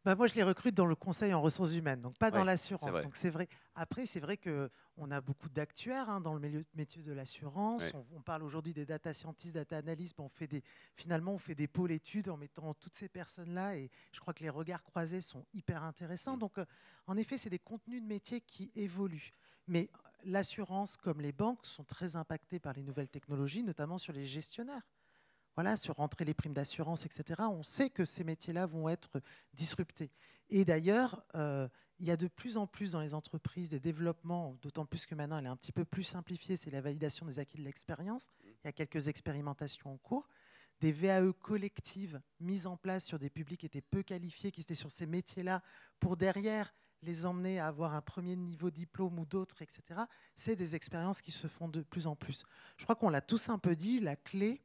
[SPEAKER 3] Bah, moi, je les recrute dans le conseil en ressources humaines, donc pas dans
[SPEAKER 1] Ouais,
[SPEAKER 3] l'assurance.
[SPEAKER 1] c'est vrai.
[SPEAKER 3] Donc c'est vrai. Après, c'est vrai qu'on a beaucoup d'actuaires dans le métier de l'assurance.
[SPEAKER 1] Ouais.
[SPEAKER 3] On parle aujourd'hui des data scientists, data analysts. Finalement, on fait des pôles études en mettant toutes ces personnes-là. Et je crois que les regards croisés sont hyper intéressants. Donc, en effet, c'est des contenus de métier qui évoluent. Mais l'assurance, comme les banques, sont très impactées par les nouvelles technologies, notamment sur les gestionnaires. Voilà, sur rentrer les primes d'assurance, etc. On sait que ces métiers-là vont être disruptés. Et d'ailleurs, il y a de plus en plus dans les entreprises des développements, d'autant plus que maintenant elle est un petit peu plus simplifiée, c'est la validation des acquis de l'expérience. Il y a quelques expérimentations en cours. Des VAE collectives mises en place sur des publics qui étaient peu qualifiés, qui étaient sur ces métiers-là, pour derrière les emmener à avoir un premier niveau diplôme ou d'autres, etc. C'est des expériences qui se font de plus en plus. Je crois qu'on l'a tous un peu dit, la clé,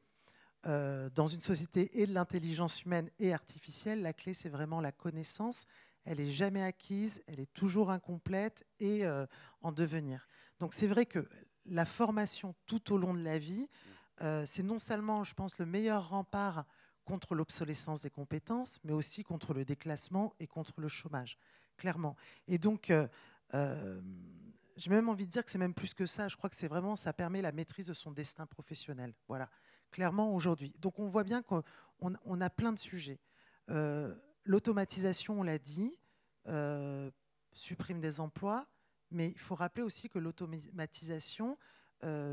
[SPEAKER 3] dans une société et de l'intelligence humaine et artificielle, la clé, c'est vraiment la connaissance. Elle n'est jamais acquise, elle est toujours incomplète et en devenir. Donc c'est vrai que la formation tout au long de la vie, c'est non seulement, je pense, le meilleur rempart contre l'obsolescence des compétences, mais aussi contre le déclassement et contre le chômage, clairement. Et donc, j'ai même envie de dire que c'est même plus que ça. Je crois que c'est vraiment, ça permet la maîtrise de son destin professionnel. Voilà. Clairement aujourd'hui. Donc on voit bien qu'on a plein de sujets. L'automatisation, on l'a dit, supprime des emplois, mais il faut rappeler aussi que l'automatisation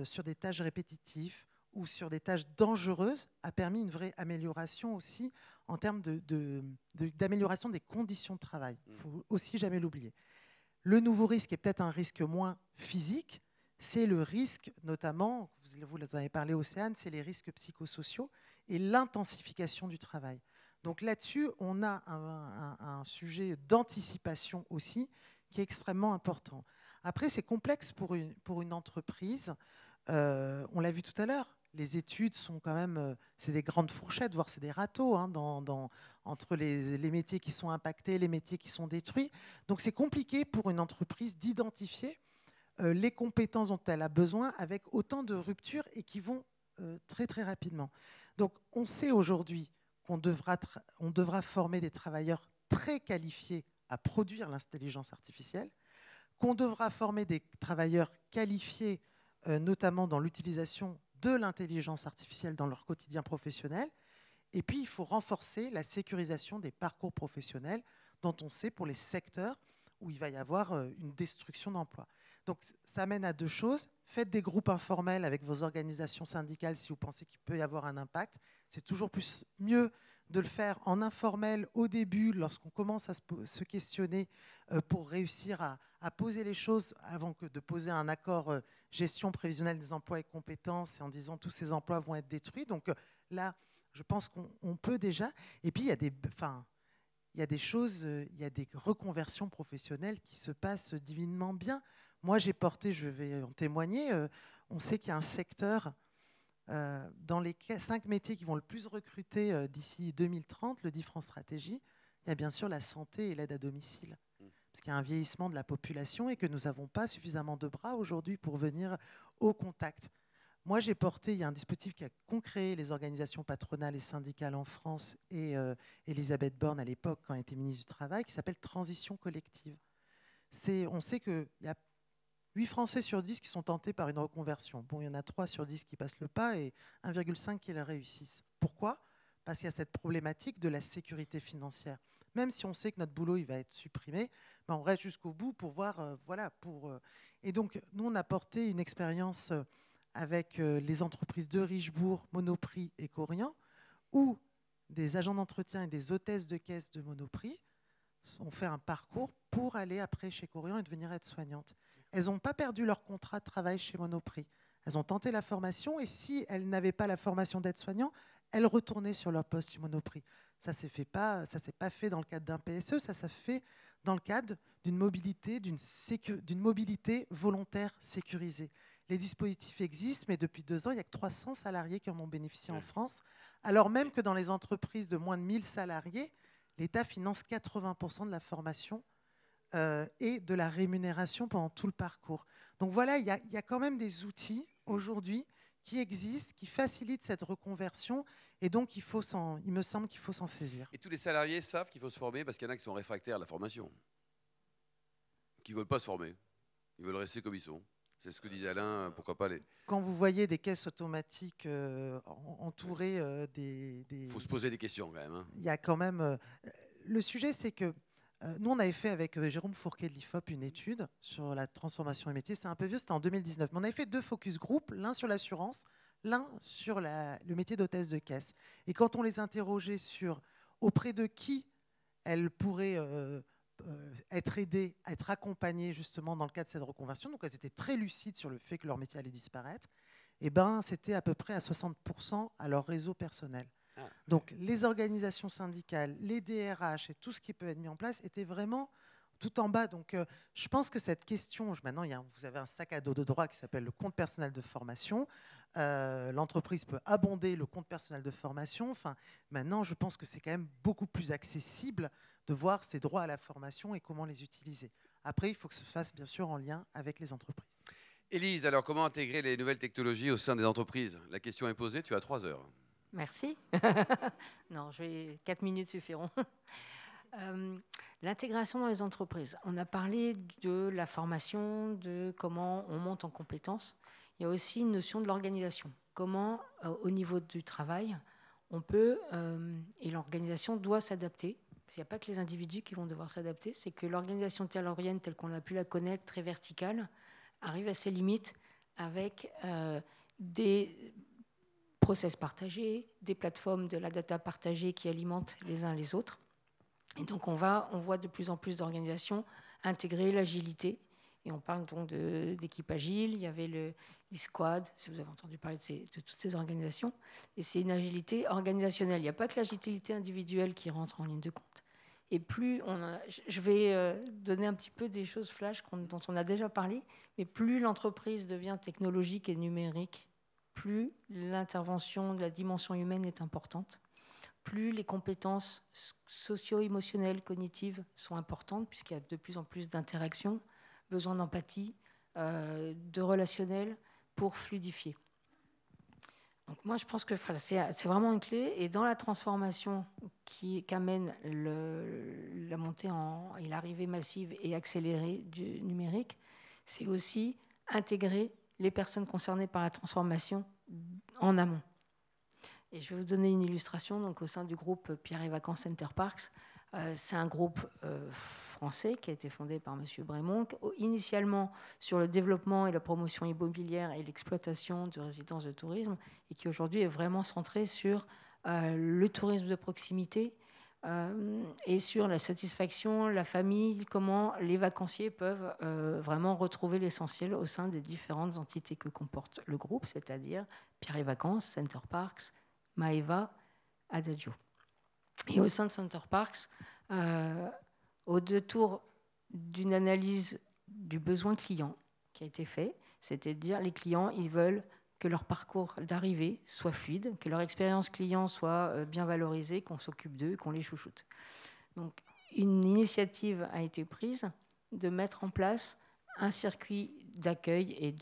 [SPEAKER 3] sur des tâches répétitives ou sur des tâches dangereuses a permis une vraie amélioration aussi en termes d'amélioration des conditions de travail. Il ne faut aussi jamais l'oublier. Le nouveau risque est peut-être un risque moins physique, c'est le risque, notamment, vous en avez parlé, Océane, c'est les risques psychosociaux et l'intensification du travail. Donc là-dessus, on a un sujet d'anticipation aussi qui est extrêmement important. Après, c'est complexe pour une entreprise. On l'a vu tout à l'heure, les études sont quand même, c'est des grandes fourchettes, voire c'est des râteaux entre les métiers qui sont impactés, les métiers qui sont détruits. Donc c'est compliqué pour une entreprise d'identifier les compétences dont elle a besoin avec autant de ruptures et qui vont très très rapidement. Donc on sait aujourd'hui qu'on devra former des travailleurs très qualifiés à produire l'intelligence artificielle, qu'on devra former des travailleurs qualifiés notamment dans l'utilisation de l'intelligence artificielle dans leur quotidien professionnel. Et puis il faut renforcer la sécurisation des parcours professionnels dont on sait pour les secteurs où il va y avoir une destruction d'emplois. Donc ça mène à deux choses. Faites des groupes informels avec vos organisations syndicales si vous pensez qu'il peut y avoir un impact. C'est toujours mieux de le faire en informel au début, lorsqu'on commence à se questionner pour réussir à poser les choses avant que de poser un accord gestion prévisionnelle des emplois et compétences et en disant tous ces emplois vont être détruits. Donc là, je pense qu'on peut déjà. Et puis, il y a des choses, il y a des reconversions professionnelles qui se passent divinement bien. Moi, j'ai porté, je vais en témoigner, on sait qu'il y a un secteur dans les 5 métiers qui vont le plus recruter d'ici 2030, le dit France Stratégie, il y a bien sûr la santé et l'aide à domicile. Parce qu'il y a un vieillissement de la population et que nous n'avons pas suffisamment de bras aujourd'hui pour venir au contact. Moi, j'ai porté, il y a un dispositif qui a concréé les organisations patronales et syndicales en France et Elisabeth Borne à l'époque, quand elle était ministre du Travail, qui s'appelle Transition collective. On sait qu'il y a 8 Français sur 10 qui sont tentés par une reconversion. Bon, il y en a 3 sur 10 qui passent le pas et 1,5 qui le réussissent. Pourquoi ? Parce qu'il y a cette problématique de la sécurité financière. Même si on sait que notre boulot il va être supprimé, ben on reste jusqu'au bout pour voir. Et donc, nous, on a porté une expérience avec les entreprises de Richebourg, Monoprix et Korian, où des agents d'entretien et des hôtesses de caisse de Monoprix ont fait un parcours pour aller après chez Korian et devenir aide-soignante. Elles n'ont pas perdu leur contrat de travail chez Monoprix. Elles ont tenté la formation et si elles n'avaient pas la formation d'aide-soignant, elles retournaient sur leur poste chez Monoprix. Ça ne s'est pas fait dans le cadre d'un PSE, ça s'est fait dans le cadre d'une mobilité, d'une mobilité volontaire sécurisée. Les dispositifs existent, mais depuis 2 ans, il n'y a que 300 salariés qui en ont bénéficié en France, alors même que dans les entreprises de moins de 1000 salariés, l'État finance 80% de la formation et de la rémunération pendant tout le parcours. Donc voilà, il y a quand même des outils aujourd'hui qui existent, qui facilitent cette reconversion, et donc il me semble qu'il faut s'en saisir.
[SPEAKER 1] Et tous les salariés savent qu'il faut se former parce qu'il y en a qui sont réfractaires à la formation, qui ne veulent pas se former, ils veulent rester comme ils sont. C'est ce que disait Alain, pourquoi pas les...
[SPEAKER 3] Quand vous voyez des caisses automatiques entourées des...
[SPEAKER 1] Il faut se poser des questions quand même. Hein.
[SPEAKER 3] Il y a quand même... le sujet, c'est que nous, on avait fait avec Jérôme Fourquet de l'IFOP une étude sur la transformation des métiers. C'est un peu vieux, c'était en 2019. Mais on avait fait 2 focus group, l'un sur l'assurance, l'un sur le métier d'hôtesse de caisse. Et quand on les interrogeait sur auprès de qui elles pourraient être aidées, être accompagnées justement dans le cadre de cette reconversion, donc elles étaient très lucides sur le fait que leur métier allait disparaître, et ben, c'était à peu près à 60% à leur réseau personnel. Donc les organisations syndicales, les DRH et tout ce qui peut être mis en place était vraiment tout en bas. Donc je pense que cette question, maintenant vous avez un sac à dos de droit qui s'appelle le compte personnel de formation. L'entreprise peut abonder le compte personnel de formation. Enfin, maintenant, je pense que c'est quand même beaucoup plus accessible de voir ces droits à la formation et comment les utiliser. Après, il faut que ce se fasse bien sûr en lien avec les entreprises.
[SPEAKER 1] Élise, alors comment intégrer les nouvelles technologies au sein des entreprises? La question est posée, tu as 3 heures.
[SPEAKER 4] Merci. Non, 4 minutes suffiront. L'intégration dans les entreprises. On a parlé de la formation, de comment on monte en compétences. Il y a aussi une notion de l'organisation. Comment, au niveau du travail, on peut, et l'organisation doit s'adapter. Il n'y a pas que les individus qui vont devoir s'adapter, c'est que l'organisation taylorienne, telle qu'on a pu la connaître, très verticale, arrive à ses limites avec des process partagés, des plateformes de la data partagée qui alimentent les uns les autres. Et donc on voit de plus en plus d'organisations intégrer l'agilité. Et on parle donc d'équipe agile. Il y avait les squads, si vous avez entendu parler de toutes ces organisations. Et c'est une agilité organisationnelle. Il n'y a pas que l'agilité individuelle qui rentre en ligne de compte. Et plus je vais donner un petit peu des choses flash dont on a déjà parlé, mais plus l'entreprise devient technologique et numérique, plus l'intervention de la dimension humaine est importante, plus les compétences socio-émotionnelles, cognitives sont importantes, puisqu'il y a de plus en plus d'interactions, besoin d'empathie, de relationnel pour fluidifier. Donc moi, je pense que c'est vraiment une clé. Et dans la transformation qu'amène la montée et l'arrivée massive et accélérée du numérique, c'est aussi intégrer les personnes concernées par la transformation en amont. Et je vais vous donner une illustration. Donc, au sein du groupe Pierre et Vacances Center Parcs, c'est un groupe français qui a été fondé par M. Brémond, initialement sur le développement et la promotion immobilière et l'exploitation de résidences de tourisme, et qui aujourd'hui est vraiment centré sur le tourisme de proximité et sur la satisfaction, la famille, comment les vacanciers peuvent vraiment retrouver l'essentiel au sein des différentes entités que comporte le groupe, c'est-à-dire Pierre et Vacances, Center Parcs, Maeva, Adagio. Et au sein de Center Parcs, au détour d'une analyse du besoin client qui a été fait, c'est-à-dire les clients, ils veulent que leur parcours d'arrivée soit fluide, que leur expérience client soit bien valorisée, qu'on s'occupe d'eux, qu'on les chouchoute. Donc, une initiative a été prise de mettre en place un circuit d'accueil et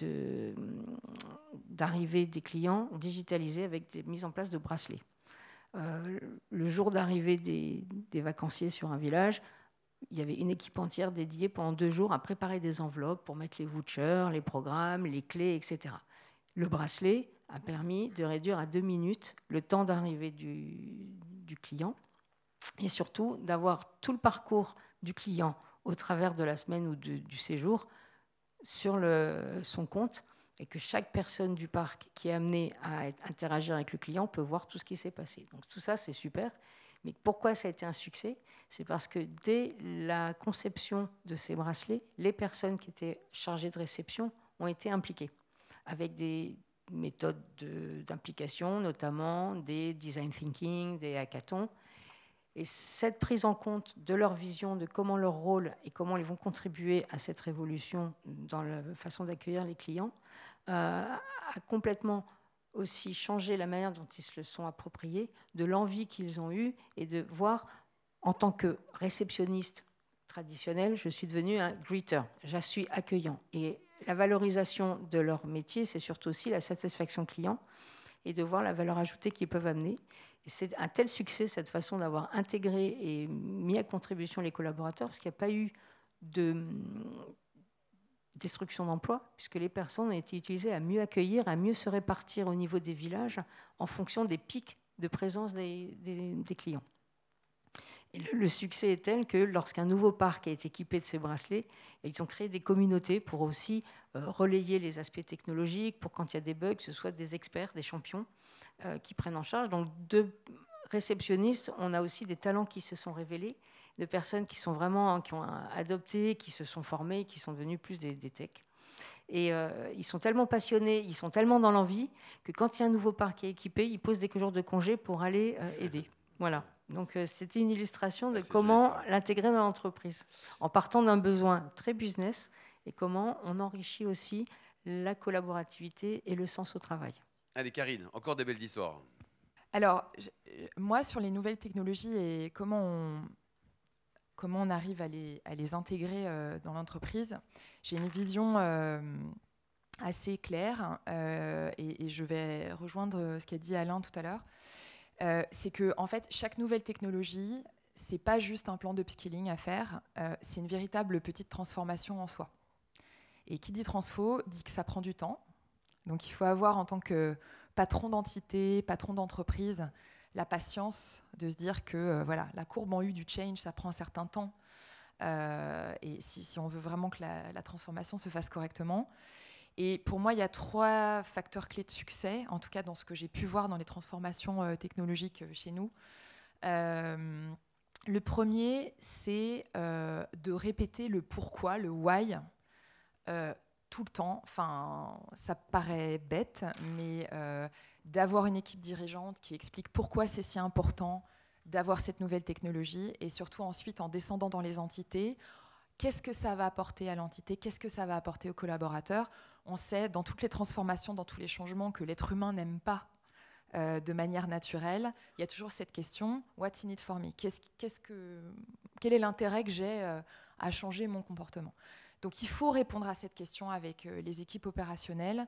[SPEAKER 4] d'arrivée des clients digitalisé avec des mises en place de bracelets. Le jour d'arrivée des vacanciers sur un village, il y avait une équipe entière dédiée pendant 2 jours à préparer des enveloppes pour mettre les vouchers, les programmes, les clés, etc. Le bracelet a permis de réduire à 2 minutes le temps d'arrivée du client et surtout d'avoir tout le parcours du client au travers de la semaine ou du séjour sur son compte, et que chaque personne du parc qui est amenée à interagir avec le client peut voir tout ce qui s'est passé. Donc tout ça, c'est super. Mais pourquoi ça a été un succès? C'est parce que dès la conception de ces bracelets, les personnes qui étaient chargées de réception ont été impliquées, avec des méthodes d'implication, notamment des design thinking, des hackathons. Et cette prise en compte de leur vision, de comment leur rôle et comment ils vont contribuer à cette révolution dans la façon d'accueillir les clients, a complètement aussi changé la manière dont ils se le sont appropriés, de l'envie qu'ils ont eue et de voir, en tant que réceptionniste traditionnel, je suis devenu un greeter, je suis accueillant. Et la valorisation de leur métier, c'est surtout aussi la satisfaction client et de voir la valeur ajoutée qu'ils peuvent amener. Et c'est un tel succès, cette façon d'avoir intégré et mis à contribution les collaborateurs, parce qu'il n'y a pas eu de destruction d'emplois, puisque les personnes ont été utilisées à mieux accueillir, à mieux se répartir au niveau des villages en fonction des pics de présence des clients. Et le succès est tel que lorsqu'un nouveau parc est équipé de ces bracelets, ils ont créé des communautés pour aussi relayer les aspects technologiques, pour quand il y a des bugs, que ce soit des experts, des champions qui prennent en charge. Donc de réceptionnistes, on a aussi des talents qui se sont révélés, de personnes qui sont vraiment, qui ont adopté, qui se sont formées, qui sont devenues plus des techs. Et ils sont tellement passionnés, ils sont tellement dans l'envie que quand il y a un nouveau parc qui est équipé, ils posent des jours de congé pour aller aider. Voilà. Donc c'était une illustration de comment l'intégrer dans l'entreprise, en partant d'un besoin très business et comment on enrichit aussi la collaborativité et le sens au travail.
[SPEAKER 1] Allez Karine, encore des belles histoires.
[SPEAKER 6] Alors, moi, sur les nouvelles technologies et comment on arrive à les intégrer dans l'entreprise, j'ai une vision assez claire et je vais rejoindre ce qu'a dit Alain tout à l'heure. C'est que en fait, chaque nouvelle technologie, c'est pas juste un plan d'upskilling à faire, c'est une véritable petite transformation en soi. Et qui dit transfo dit que ça prend du temps. Donc il faut avoir en tant que patron d'entité, patron d'entreprise, la patience de se dire que voilà, la courbe en U du change, ça prend un certain temps. Et si on veut vraiment que la transformation se fasse correctement. Et pour moi, il y a 3 facteurs clés de succès, en tout cas dans ce que j'ai pu voir dans les transformations technologiques chez nous. Le premier, c'est de répéter le pourquoi, le why, tout le temps. Enfin, ça paraît bête, mais d'avoir une équipe dirigeante qui explique pourquoi c'est si important d'avoir cette nouvelle technologie, et surtout ensuite, en descendant dans les entités, qu'est-ce que ça va apporter à l'entité, qu'est-ce que ça va apporter aux collaborateurs. On sait, dans toutes les transformations, dans tous les changements, que l'être humain n'aime pas de manière naturelle. Il y a toujours cette question, what's in it for me ? Quel est l'intérêt que j'ai à changer mon comportement ? Donc il faut répondre à cette question avec les équipes opérationnelles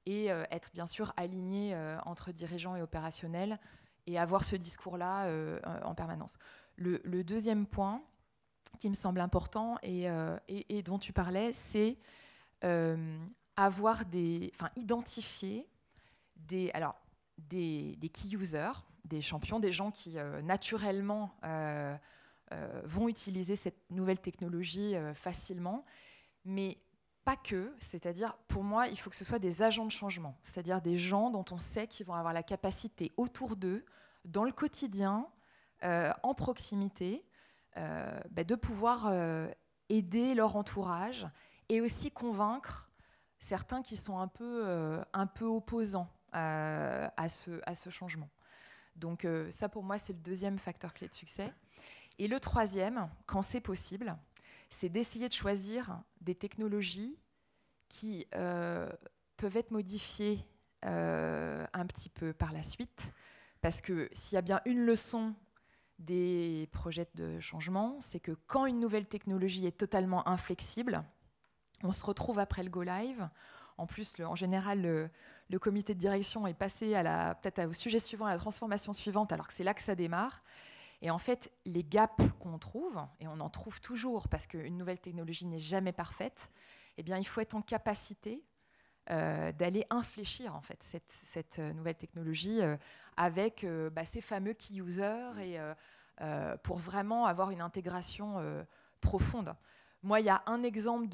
[SPEAKER 6] et être bien sûr aligné entre dirigeants et opérationnels et avoir ce discours-là en permanence. Le deuxième point qui me semble important et dont tu parlais, c'est identifier des key users, des champions, des gens qui naturellement vont utiliser cette nouvelle technologie facilement, mais pas que, c'est-à-dire pour moi, il faut que ce soit des agents de changement, c'est-à-dire des gens dont on sait qu'ils vont avoir la capacité autour d'eux, dans le quotidien, en proximité, de pouvoir aider leur entourage et aussi convaincre certains qui sont un peu opposants à ce changement. Donc ça, pour moi, c'est le deuxième facteur clé de succès. Et le troisième, quand c'est possible, c'est d'essayer de choisir des technologies qui peuvent être modifiées un petit peu par la suite. Parce que s'il y a bien une leçon des projets de changement, c'est que quand une nouvelle technologie est totalement inflexible, on se retrouve après le go live. En plus, en général, le comité de direction est passé peut-être au sujet suivant, à la transformation suivante, alors que c'est là que ça démarre. Et en fait, les gaps qu'on trouve, et on en trouve toujours parce qu'une nouvelle technologie n'est jamais parfaite, eh bien, il faut être en capacité d'aller infléchir en fait, cette nouvelle technologie avec ces fameux key users et pour vraiment avoir une intégration profonde. Moi, il y a un exemple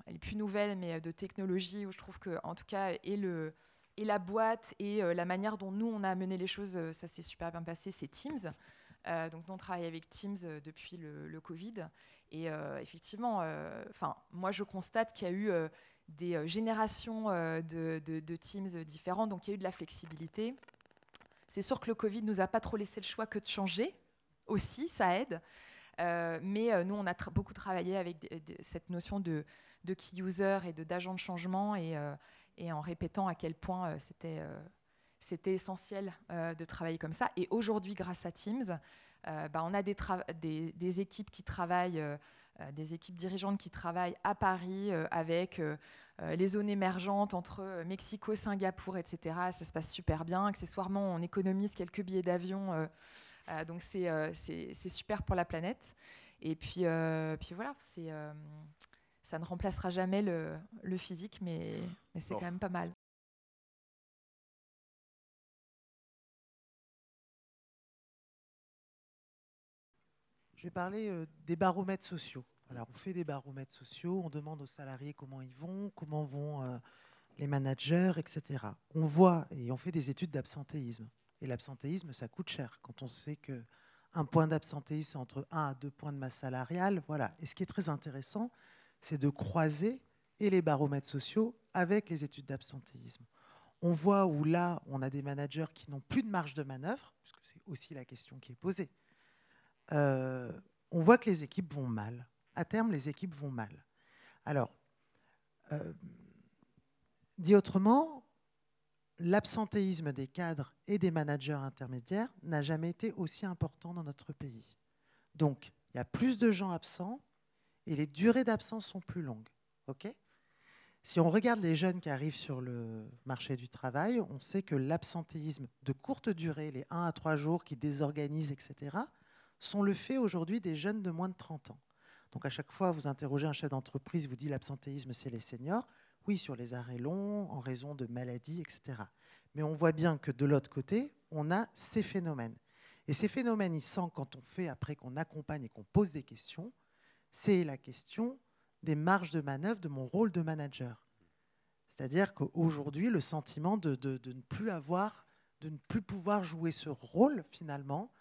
[SPEAKER 6] elle est plus nouvelle, mais de technologie où je trouve que, en tout cas, et la boîte et la manière dont nous, on a amené les choses, ça s'est super bien passé, c'est Teams. Donc, nous, on travaille avec Teams depuis le Covid. Et effectivement, moi, je constate qu'il y a eu des générations de Teams différentes, donc il y a eu de la flexibilité. C'est sûr que le Covid ne nous a pas trop laissé le choix que de changer aussi, ça aide. Mais nous, on a beaucoup travaillé avec cette notion de key user et d'agent de changement et en répétant à quel point c'était essentiel de travailler comme ça. Et aujourd'hui, grâce à Teams, on a des équipes qui travaillent, des équipes dirigeantes qui travaillent à Paris avec les zones émergentes entre Mexico, Singapour, etc. Ça se passe super bien. Accessoirement, on économise quelques billets d'avion. Donc, c'est super pour la planète. Et puis voilà, ça ne remplacera jamais le physique, mais c'est quand même pas mal.
[SPEAKER 3] Je vais parler des baromètres sociaux. Alors, on fait des baromètres sociaux, on demande aux salariés comment ils vont, comment vont les managers, etc. On voit et on fait des études d'absentéisme. Et l'absentéisme, ça coûte cher. Quand on sait qu'un point d'absentéisme, c'est entre 1 à 2 points de masse salariale. Voilà. Et ce qui est très intéressant, c'est de croiser et les baromètres sociaux avec les études d'absentéisme. On voit où là, on a des managers qui n'ont plus de marge de manœuvre, puisque c'est aussi la question qui est posée. On voit que les équipes vont mal. À terme, les équipes vont mal. Alors, dit autrement, l'absentéisme des cadres et des managers intermédiaires n'a jamais été aussi important dans notre pays. Donc, il y a plus de gens absents et les durées d'absence sont plus longues. Okay ? Si on regarde les jeunes qui arrivent sur le marché du travail, on sait que l'absentéisme de courte durée, les 1 à 3 jours qui désorganisent, etc., sont le fait aujourd'hui des jeunes de moins de 30 ans. Donc à chaque fois, vous interrogez un chef d'entreprise, vous dit l'absentéisme, c'est les seniors. Oui, sur les arrêts longs, en raison de maladies, etc. Mais on voit bien que de l'autre côté, on a ces phénomènes. Et ces phénomènes, ils sont quand on fait, après qu'on accompagne et qu'on pose des questions, c'est la question des marges de manœuvre de mon rôle de manager. C'est-à-dire qu'aujourd'hui, le sentiment de ne plus avoir, de ne plus pouvoir jouer ce rôle, finalement,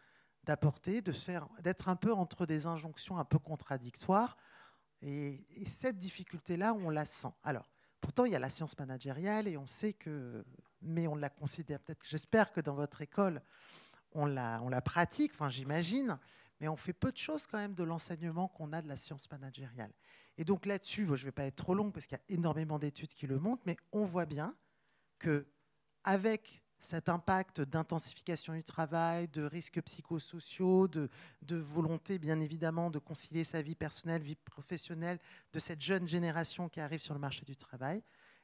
[SPEAKER 3] d'apporter, d'être un peu entre des injonctions un peu contradictoires. Et cette difficulté-là, on la sent. Alors, pourtant, il y a la science managériale et on sait que, mais on la considère peut-être, j'espère que dans votre école, on la pratique, enfin j'imagine, mais on fait peu de choses quand même de l'enseignement qu'on a de la science managériale. Et donc là-dessus, je ne vais pas être trop long parce qu'il y a énormément d'études qui le montrent, mais on voit bien qu'avec cet impact d'intensification du travail, de risques psychosociaux, de volonté bien évidemment de concilier sa vie personnelle, vie professionnelle, de cette jeune génération qui arrive sur le marché du travail,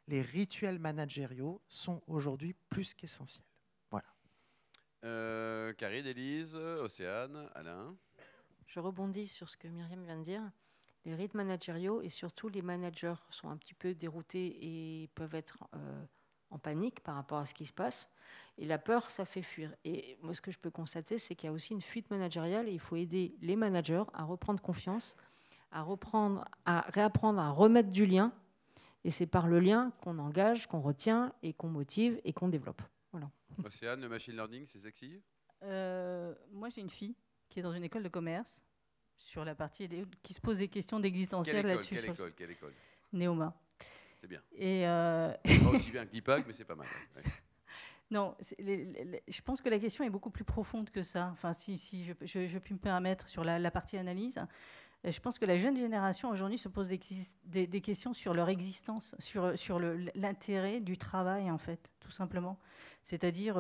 [SPEAKER 3] les rituels managériaux sont aujourd'hui plus qu'essentiels. Voilà.
[SPEAKER 1] Karine, Élise, Océane, Alain.
[SPEAKER 4] Je rebondis sur ce que Myriam vient de dire. Les rythmes managériaux et surtout les managers sont un petit peu déroutés et peuvent être en panique par rapport à ce qui se passe. Et la peur, ça fait fuir. Et moi, ce que je peux constater, c'est qu'il y a aussi une fuite managériale et il faut aider les managers à reprendre confiance, à réapprendre à remettre du lien. Et c'est par le lien qu'on engage, qu'on retient et qu'on motive et qu'on développe. Voilà.
[SPEAKER 1] Océane, le machine learning, c'est sexy ?
[SPEAKER 5] Moi, j'ai une fille qui est dans une école de commerce sur la partie qui se pose des questions d'existentiel là-dessus.
[SPEAKER 1] Quelle école ?
[SPEAKER 5] Néoma.
[SPEAKER 1] C'est bien.
[SPEAKER 5] Et
[SPEAKER 1] pas aussi bien que l'IPAC, mais c'est pas mal. Ouais.
[SPEAKER 5] Non, je pense que la question est beaucoup plus profonde que ça. Enfin, si je puis me permettre sur la partie analyse, je pense que la jeune génération aujourd'hui se pose des questions sur leur existence, sur l'intérêt du travail en fait, tout simplement. C'est-à-dire,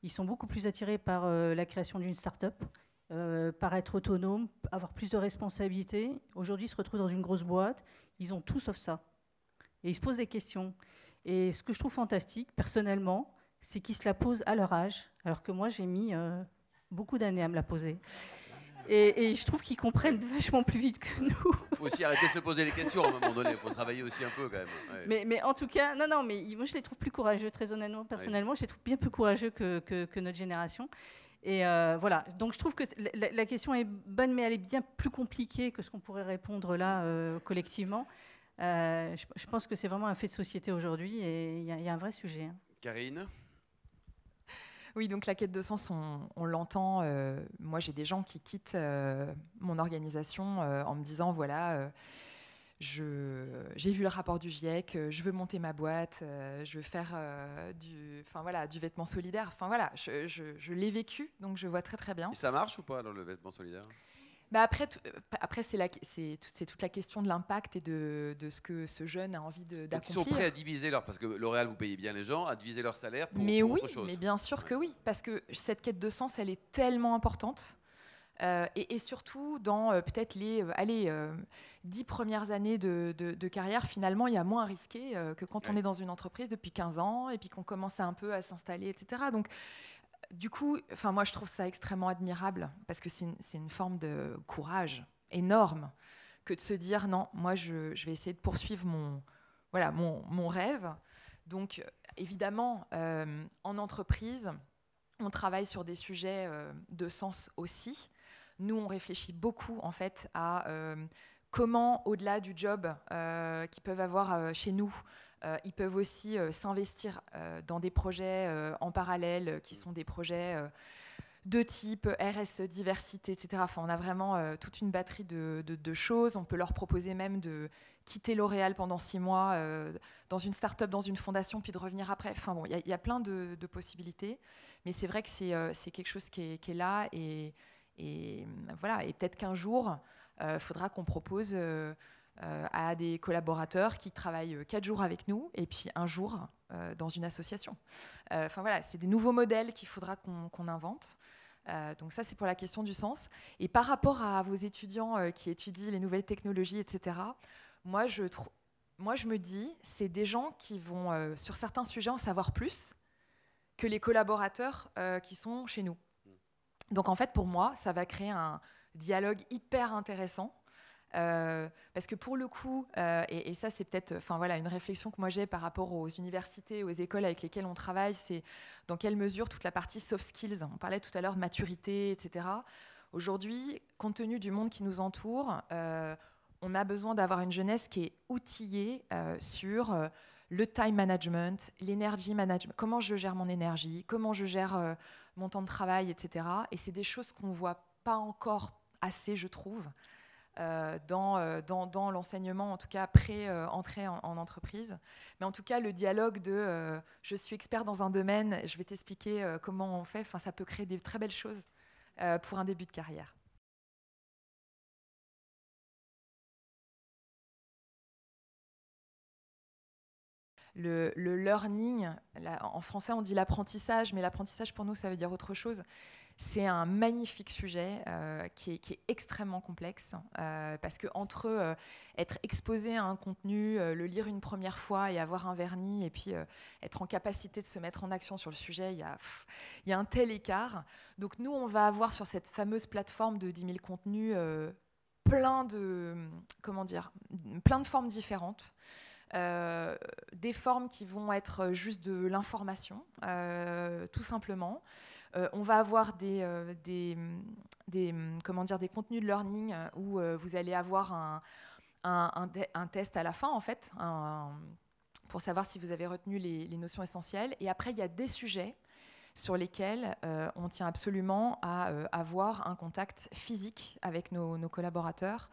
[SPEAKER 5] ils sont beaucoup plus attirés par la création d'une start-up, par être autonome, avoir plus de responsabilités. Aujourd'hui, ils se retrouvent dans une grosse boîte, ils ont tout sauf ça. Et ils se posent des questions. Et ce que je trouve fantastique, personnellement, c'est qu'ils se la posent à leur âge, alors que moi, j'ai mis beaucoup d'années à me la poser. Et je trouve qu'ils comprennent vachement plus vite que nous.
[SPEAKER 1] Il faut aussi arrêter de se poser les questions à un moment donné. Il faut travailler aussi un peu quand même. Ouais.
[SPEAKER 5] Mais en tout cas, non, mais moi, je les trouve plus courageux, très honnêtement, personnellement. Oui. Je les trouve bien plus courageux que notre génération. Et voilà, donc je trouve que la question est bonne, mais elle est bien plus compliquée que ce qu'on pourrait répondre là collectivement. Je pense que c'est vraiment un fait de société aujourd'hui et il y a un vrai sujet. Hein.
[SPEAKER 1] Karine ?
[SPEAKER 6] Oui, donc la quête de sens, on l'entend. Moi, j'ai des gens qui quittent mon organisation en me disant, voilà, j'ai vu le rapport du GIEC, je veux monter ma boîte, je veux faire du vêtement solidaire. Enfin voilà, je l'ai vécu, donc je vois très très bien.
[SPEAKER 1] Et ça marche ou pas dans le vêtement solidaire ?
[SPEAKER 6] Après, c'est toute la question de l'impact et de ce que ce jeune a envie d'accomplir.
[SPEAKER 1] Ils sont prêts à diviser parce que L'Oréal, vous payez bien les gens, à diviser leur salaire pour
[SPEAKER 6] oui,
[SPEAKER 1] autre chose.
[SPEAKER 6] Mais bien sûr que oui, parce que cette quête de sens, elle est tellement importante Et surtout, dans peut-être les 10 premières années de carrière, finalement, il y a moins à risquer que quand on est dans une entreprise depuis 15 ans et puis qu'on commence un peu à s'installer, etc. Donc, du coup, moi, je trouve ça extrêmement admirable parce que c'est une forme de courage énorme que de se dire non, moi, je vais essayer de poursuivre mon rêve. Donc, évidemment, en entreprise, on travaille sur des sujets de sens aussi. Nous, on réfléchit beaucoup en fait à comment, au-delà du job qu'ils peuvent avoir chez nous, ils peuvent aussi s'investir dans des projets en parallèle qui sont des projets de type RSE, diversité, etc. Enfin, on a vraiment toute une batterie de choses. On peut leur proposer même de quitter L'Oréal pendant 6 mois dans une start-up, dans une fondation, puis de revenir après. Enfin bon, il y a plein de possibilités. Mais c'est vrai que c'est quelque chose qui est là. Et voilà. Et peut-être qu'un jour, faudra qu'on propose à des collaborateurs qui travaillent 4 jours avec nous et puis un jour dans une association. Enfin voilà, c'est des nouveaux modèles qu'il faudra qu'on invente. Donc ça, c'est pour la question du sens. Et par rapport à vos étudiants qui étudient les nouvelles technologies, etc., moi, je me dis, c'est des gens qui vont, sur certains sujets, en savoir plus que les collaborateurs qui sont chez nous. Donc en fait, pour moi, ça va créer un dialogue hyper intéressant. Parce que pour le coup, et ça c'est peut-être une réflexion que moi j'ai par rapport aux universités, aux écoles avec lesquelles on travaille, c'est dans quelle mesure toute la partie soft skills, on parlait tout à l'heure de maturité, etc. Aujourd'hui, compte tenu du monde qui nous entoure, on a besoin d'avoir une jeunesse qui est outillée sur le time management, l'énergie management, comment je gère mon énergie, comment je gère mon temps de travail, etc. Et c'est des choses qu'on ne voit pas encore assez, je trouve. Dans l'enseignement, en tout cas pré-entrée en entreprise. Mais en tout cas, le dialogue de je suis expert dans un domaine, je vais t'expliquer comment on fait, ça peut créer des très belles choses pour un début de carrière. Le learning, en français on dit l'apprentissage, mais l'apprentissage pour nous ça veut dire autre chose. C'est un magnifique sujet qui est extrêmement complexe parce que entre être exposé à un contenu, le lire une première fois et avoir un vernis et puis être en capacité de se mettre en action sur le sujet, il y a un tel écart. Donc nous, on va avoir sur cette fameuse plateforme de 10 000 contenus plein de formes différentes. Des formes qui vont être juste de l'information, tout simplement. On va avoir des contenus de learning où vous allez avoir un test à la fin, en fait, pour savoir si vous avez retenu les notions essentielles. Et après, il y a des sujets sur lesquels on tient absolument à avoir un contact physique avec nos collaborateurs.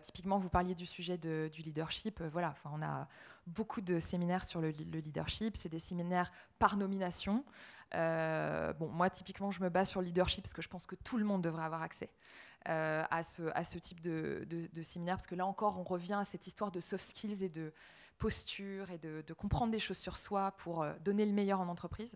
[SPEAKER 6] Typiquement, vous parliez du sujet du leadership. On a beaucoup de séminaires sur le leadership. C'est des séminaires par nomination. Moi, typiquement, je me base sur le leadership parce que je pense que tout le monde devrait avoir accès à ce type de séminaire. Parce que là encore, on revient à cette histoire de soft skills et de posture et de comprendre des choses sur soi pour donner le meilleur en entreprise.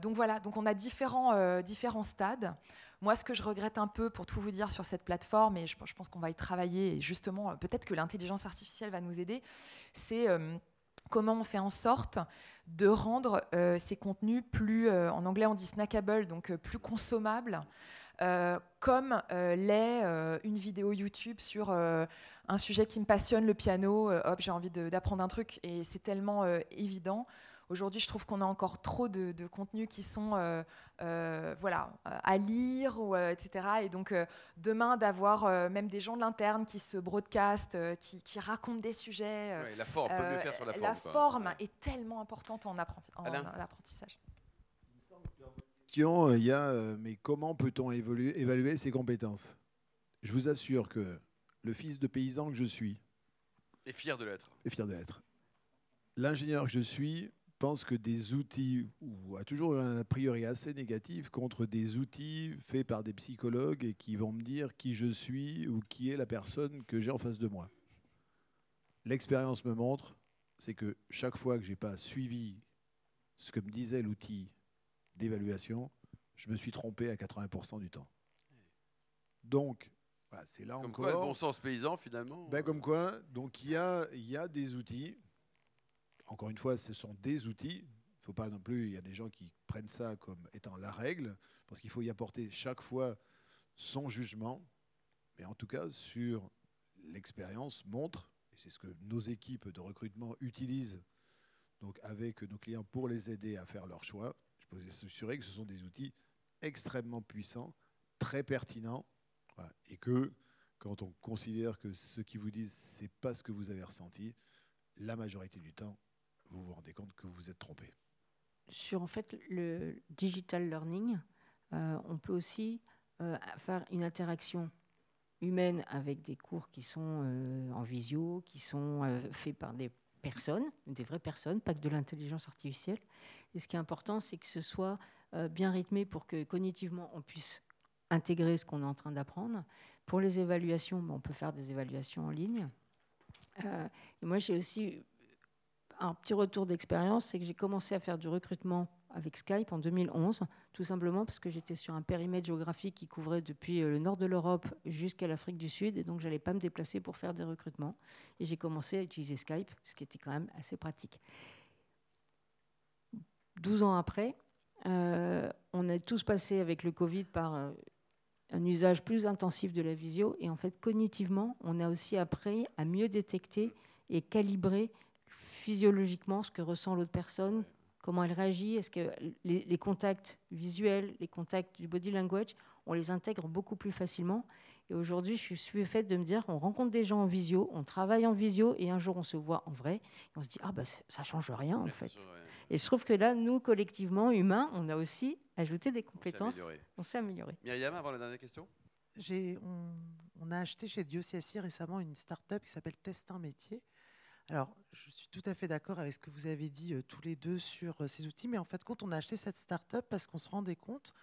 [SPEAKER 6] Donc on a différents stades. Moi, ce que je regrette un peu, pour tout vous dire, sur cette plateforme, et je pense qu'on va y travailler, et justement, peut-être que l'intelligence artificielle va nous aider, c'est comment on fait en sorte de rendre ces contenus plus, en anglais on dit snackable, donc plus consommables, comme l'est une vidéo YouTube sur un sujet qui me passionne, le piano. Hop, j'ai envie d'apprendre un truc, et c'est tellement évident. Aujourd'hui, je trouve qu'on a encore trop de contenus qui sont à lire, etc. Et donc, demain, d'avoir même des gens de l'interne qui se broadcastent, qui racontent des sujets.
[SPEAKER 1] La forme, on peut mieux faire sur la forme.
[SPEAKER 6] La forme est tellement importante en apprentissage.
[SPEAKER 2] Il y a, mais comment peut-on évaluer ses compétences? Je vous assure que le fils de paysan que je suis
[SPEAKER 1] est fier de l'être.
[SPEAKER 2] L'ingénieur que je suis pense que des outils, ou a toujours un a priori assez négatif contre des outils faits par des psychologues et qui vont me dire qui je suis ou qui est la personne que j'ai en face de moi. L'expérience me montre, c'est que chaque fois que je n'ai pas suivi ce que me disait l'outil d'évaluation, je me suis trompé à 80% du temps. Donc, voilà, c'est là
[SPEAKER 1] Comme
[SPEAKER 2] encore...
[SPEAKER 1] quoi, le bon sens paysan, finalement.
[SPEAKER 2] Ben, comme quoi, donc il y a des outils. Encore une fois, ce sont des outils. Il ne faut pas non plus, il y a des gens qui prennent ça comme étant la règle, parce qu'il faut y apporter chaque fois son jugement. Mais en tout cas, sur l'expérience montre, et c'est ce que nos équipes de recrutement utilisent donc avec nos clients pour les aider à faire leur choix, je peux vous assurer que ce sont des outils extrêmement puissants, très pertinents, voilà, et que quand on considère que ceux qui vous disent c'est pas ce que vous avez ressenti, la majorité du temps, vous vous rendez compte que vous vous êtes trompé.
[SPEAKER 4] Sur en fait le digital learning, on peut aussi faire une interaction humaine avec des cours qui sont en visio, qui sont faits par des personnes, des vraies personnes, pas que de l'intelligence artificielle. Et ce qui est important, c'est que ce soit bien rythmé pour que cognitivement on puisse intégrer ce qu'on est en train d'apprendre. Pour les évaluations, on peut faire des évaluations en ligne. Et moi, j'ai aussi un petit retour d'expérience, c'est que j'ai commencé à faire du recrutement avec Skype en 2011, tout simplement parce que j'étais sur un périmètre géographique qui couvrait depuis le nord de l'Europe jusqu'à l'Afrique du Sud, et donc je n'allais pas me déplacer pour faire des recrutements. Et j'ai commencé à utiliser Skype, ce qui était quand même assez pratique. 12 ans après, on est tous passés avec le Covid par un usage plus intensif de la visio, et en fait, cognitivement, on a aussi appris à mieux détecter et calibrer physiologiquement ce que ressent l'autre personne, comment elle réagit, est-ce que les contacts visuels, les contacts du body language, on les intègre beaucoup plus facilement. Et aujourd'hui, je suis faite de me dire, on rencontre des gens en visio, on travaille en visio, et un jour on se voit en vrai, et on se dit, ah bah ça change rien en fait. Et je trouve que là, nous, collectivement, humains, on a aussi ajouté des compétences, on s'est amélioré.
[SPEAKER 1] Myriam, avant la dernière question.
[SPEAKER 3] On a acheté chez Diocesi récemment une start-up qui s'appelle Test un métier. Alors, je suis tout à fait d'accord avec ce que vous avez dit tous les deux sur ces outils, mais en fait, quand on a acheté cette start-up, parce qu'on se rendait compte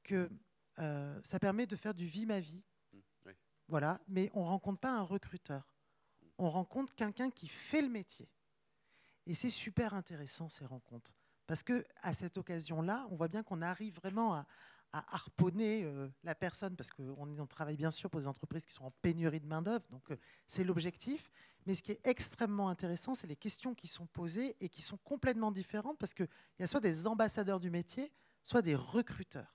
[SPEAKER 3] que ça permet de faire du vie ma vie.
[SPEAKER 1] Oui.
[SPEAKER 3] Voilà, mais on ne rencontre pas un recruteur. On rencontre quelqu'un qui fait le métier. Et c'est super intéressant, ces rencontres. Parce qu'à cette occasion-là, on voit bien qu'on arrive vraiment à harponner la personne, parce qu'on travaille bien sûr pour des entreprises qui sont en pénurie de main-d'œuvre, donc c'est l'objectif. Mais ce qui est extrêmement intéressant, c'est les questions qui sont posées et qui sont complètement différentes, parce qu'il y a soit des ambassadeurs du métier, soit des recruteurs.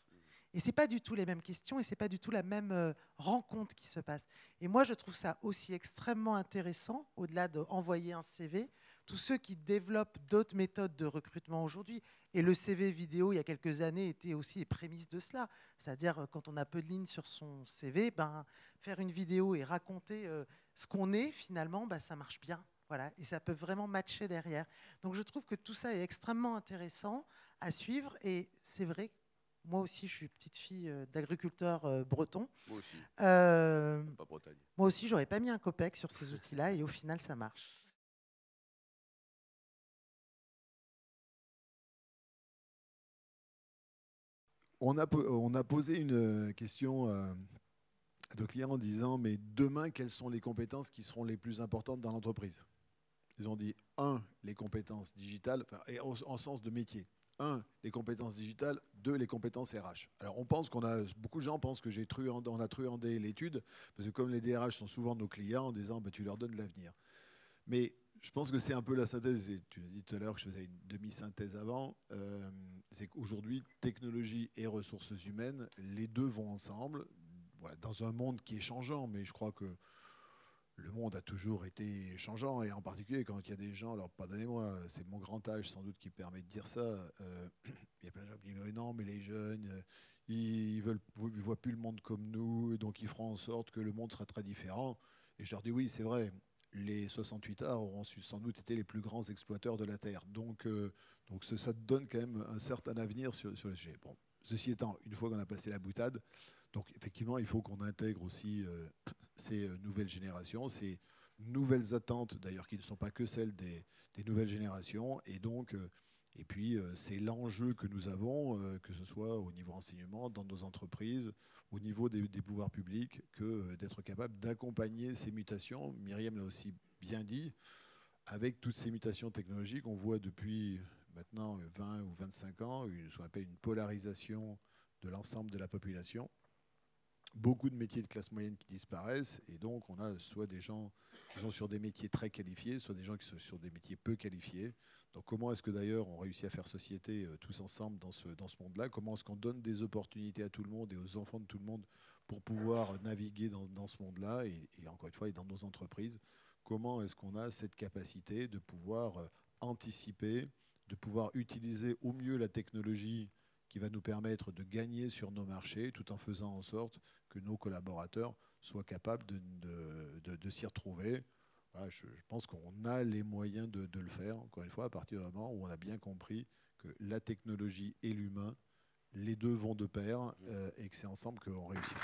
[SPEAKER 3] Et ce n'est pas du tout les mêmes questions et ce n'est pas du tout la même rencontre qui se passe. Et moi, je trouve ça aussi extrêmement intéressant, au-delà d'envoyer un CV, tous ceux qui développent d'autres méthodes de recrutement aujourd'hui. Et le CV vidéo, il y a quelques années, était aussi les prémices de cela. C'est-à-dire, quand on a peu de lignes sur son CV, faire une vidéo et raconter ce qu'on est, finalement, ça marche bien. Voilà, et ça peut vraiment matcher derrière. Donc je trouve que tout ça est extrêmement intéressant à suivre. Et c'est vrai que moi aussi, je suis petite fille d'agriculteur breton.
[SPEAKER 1] Moi aussi.
[SPEAKER 3] Pas
[SPEAKER 1] Bretagne.
[SPEAKER 3] Moi aussi, j'aurais pas mis un copec sur ces outils-là, et au final, ça marche.
[SPEAKER 2] On a posé une question à nos clients en disant, mais demain, quelles sont les compétences qui seront les plus importantes dans l'entreprise? Ils ont dit, 1, les compétences digitales, et en sens de métier. 1, les compétences digitales. 2, les compétences RH. Alors, beaucoup de gens pensent que on a truandé l'étude, parce que comme les DRH sont souvent nos clients, en disant, tu leur donnes l'avenir. Mais je pense que c'est un peu la synthèse, et tu l'as dit tout à l'heure que je faisais une demi-synthèse avant, c'est qu'aujourd'hui, technologie et ressources humaines, les deux vont ensemble, voilà, dans un monde qui est changeant, mais je crois que le monde a toujours été changeant, et en particulier quand il y a des gens, alors pardonnez-moi, c'est mon grand âge sans doute qui me permet de dire ça, il y a plein de gens qui disent mais non, mais les jeunes, ils voient plus le monde comme nous, donc ils feront en sorte que le monde sera très différent. Et je leur dis oui, c'est vrai, les 68 arts auront sans doute été les plus grands exploiteurs de la Terre. Donc ça donne quand même un certain avenir sur le sujet. Bon, ceci étant, une fois qu'on a passé la boutade, donc effectivement, il faut qu'on intègre aussi ces nouvelles générations, ces nouvelles attentes, d'ailleurs, qui ne sont pas que celles des nouvelles générations. Et donc, c'est l'enjeu que nous avons, que ce soit au niveau enseignement, dans nos entreprises, au niveau des pouvoirs publics, que d'être capable d'accompagner ces mutations. Myriam l'a aussi bien dit, avec toutes ces mutations technologiques, on voit depuis maintenant 20 ou 25 ans ce qu'on appelle une polarisation de l'ensemble de la population. beaucoup de métiers de classe moyenne qui disparaissent, et donc on a soit des gens qui sont sur des métiers très qualifiés, soit des gens qui sont sur des métiers peu qualifiés. Donc comment est-ce que d'ailleurs on réussit à faire société tous ensemble dans ce monde-là? Comment est-ce qu'on donne des opportunités à tout le monde et aux enfants de tout le monde pour pouvoir naviguer dans ce monde-là, et encore une fois, et dans nos entreprises? Comment est-ce qu'on a cette capacité de pouvoir anticiper, de pouvoir utiliser au mieux la technologie qui va nous permettre de gagner sur nos marchés, tout en faisant en sorte que nos collaborateurs soient capables de s'y retrouver. Voilà, je pense qu'on a les moyens de le faire, encore une fois, à partir du moment où on a bien compris que la technologie et l'humain, les deux vont de pair, et que c'est ensemble qu'on réussit.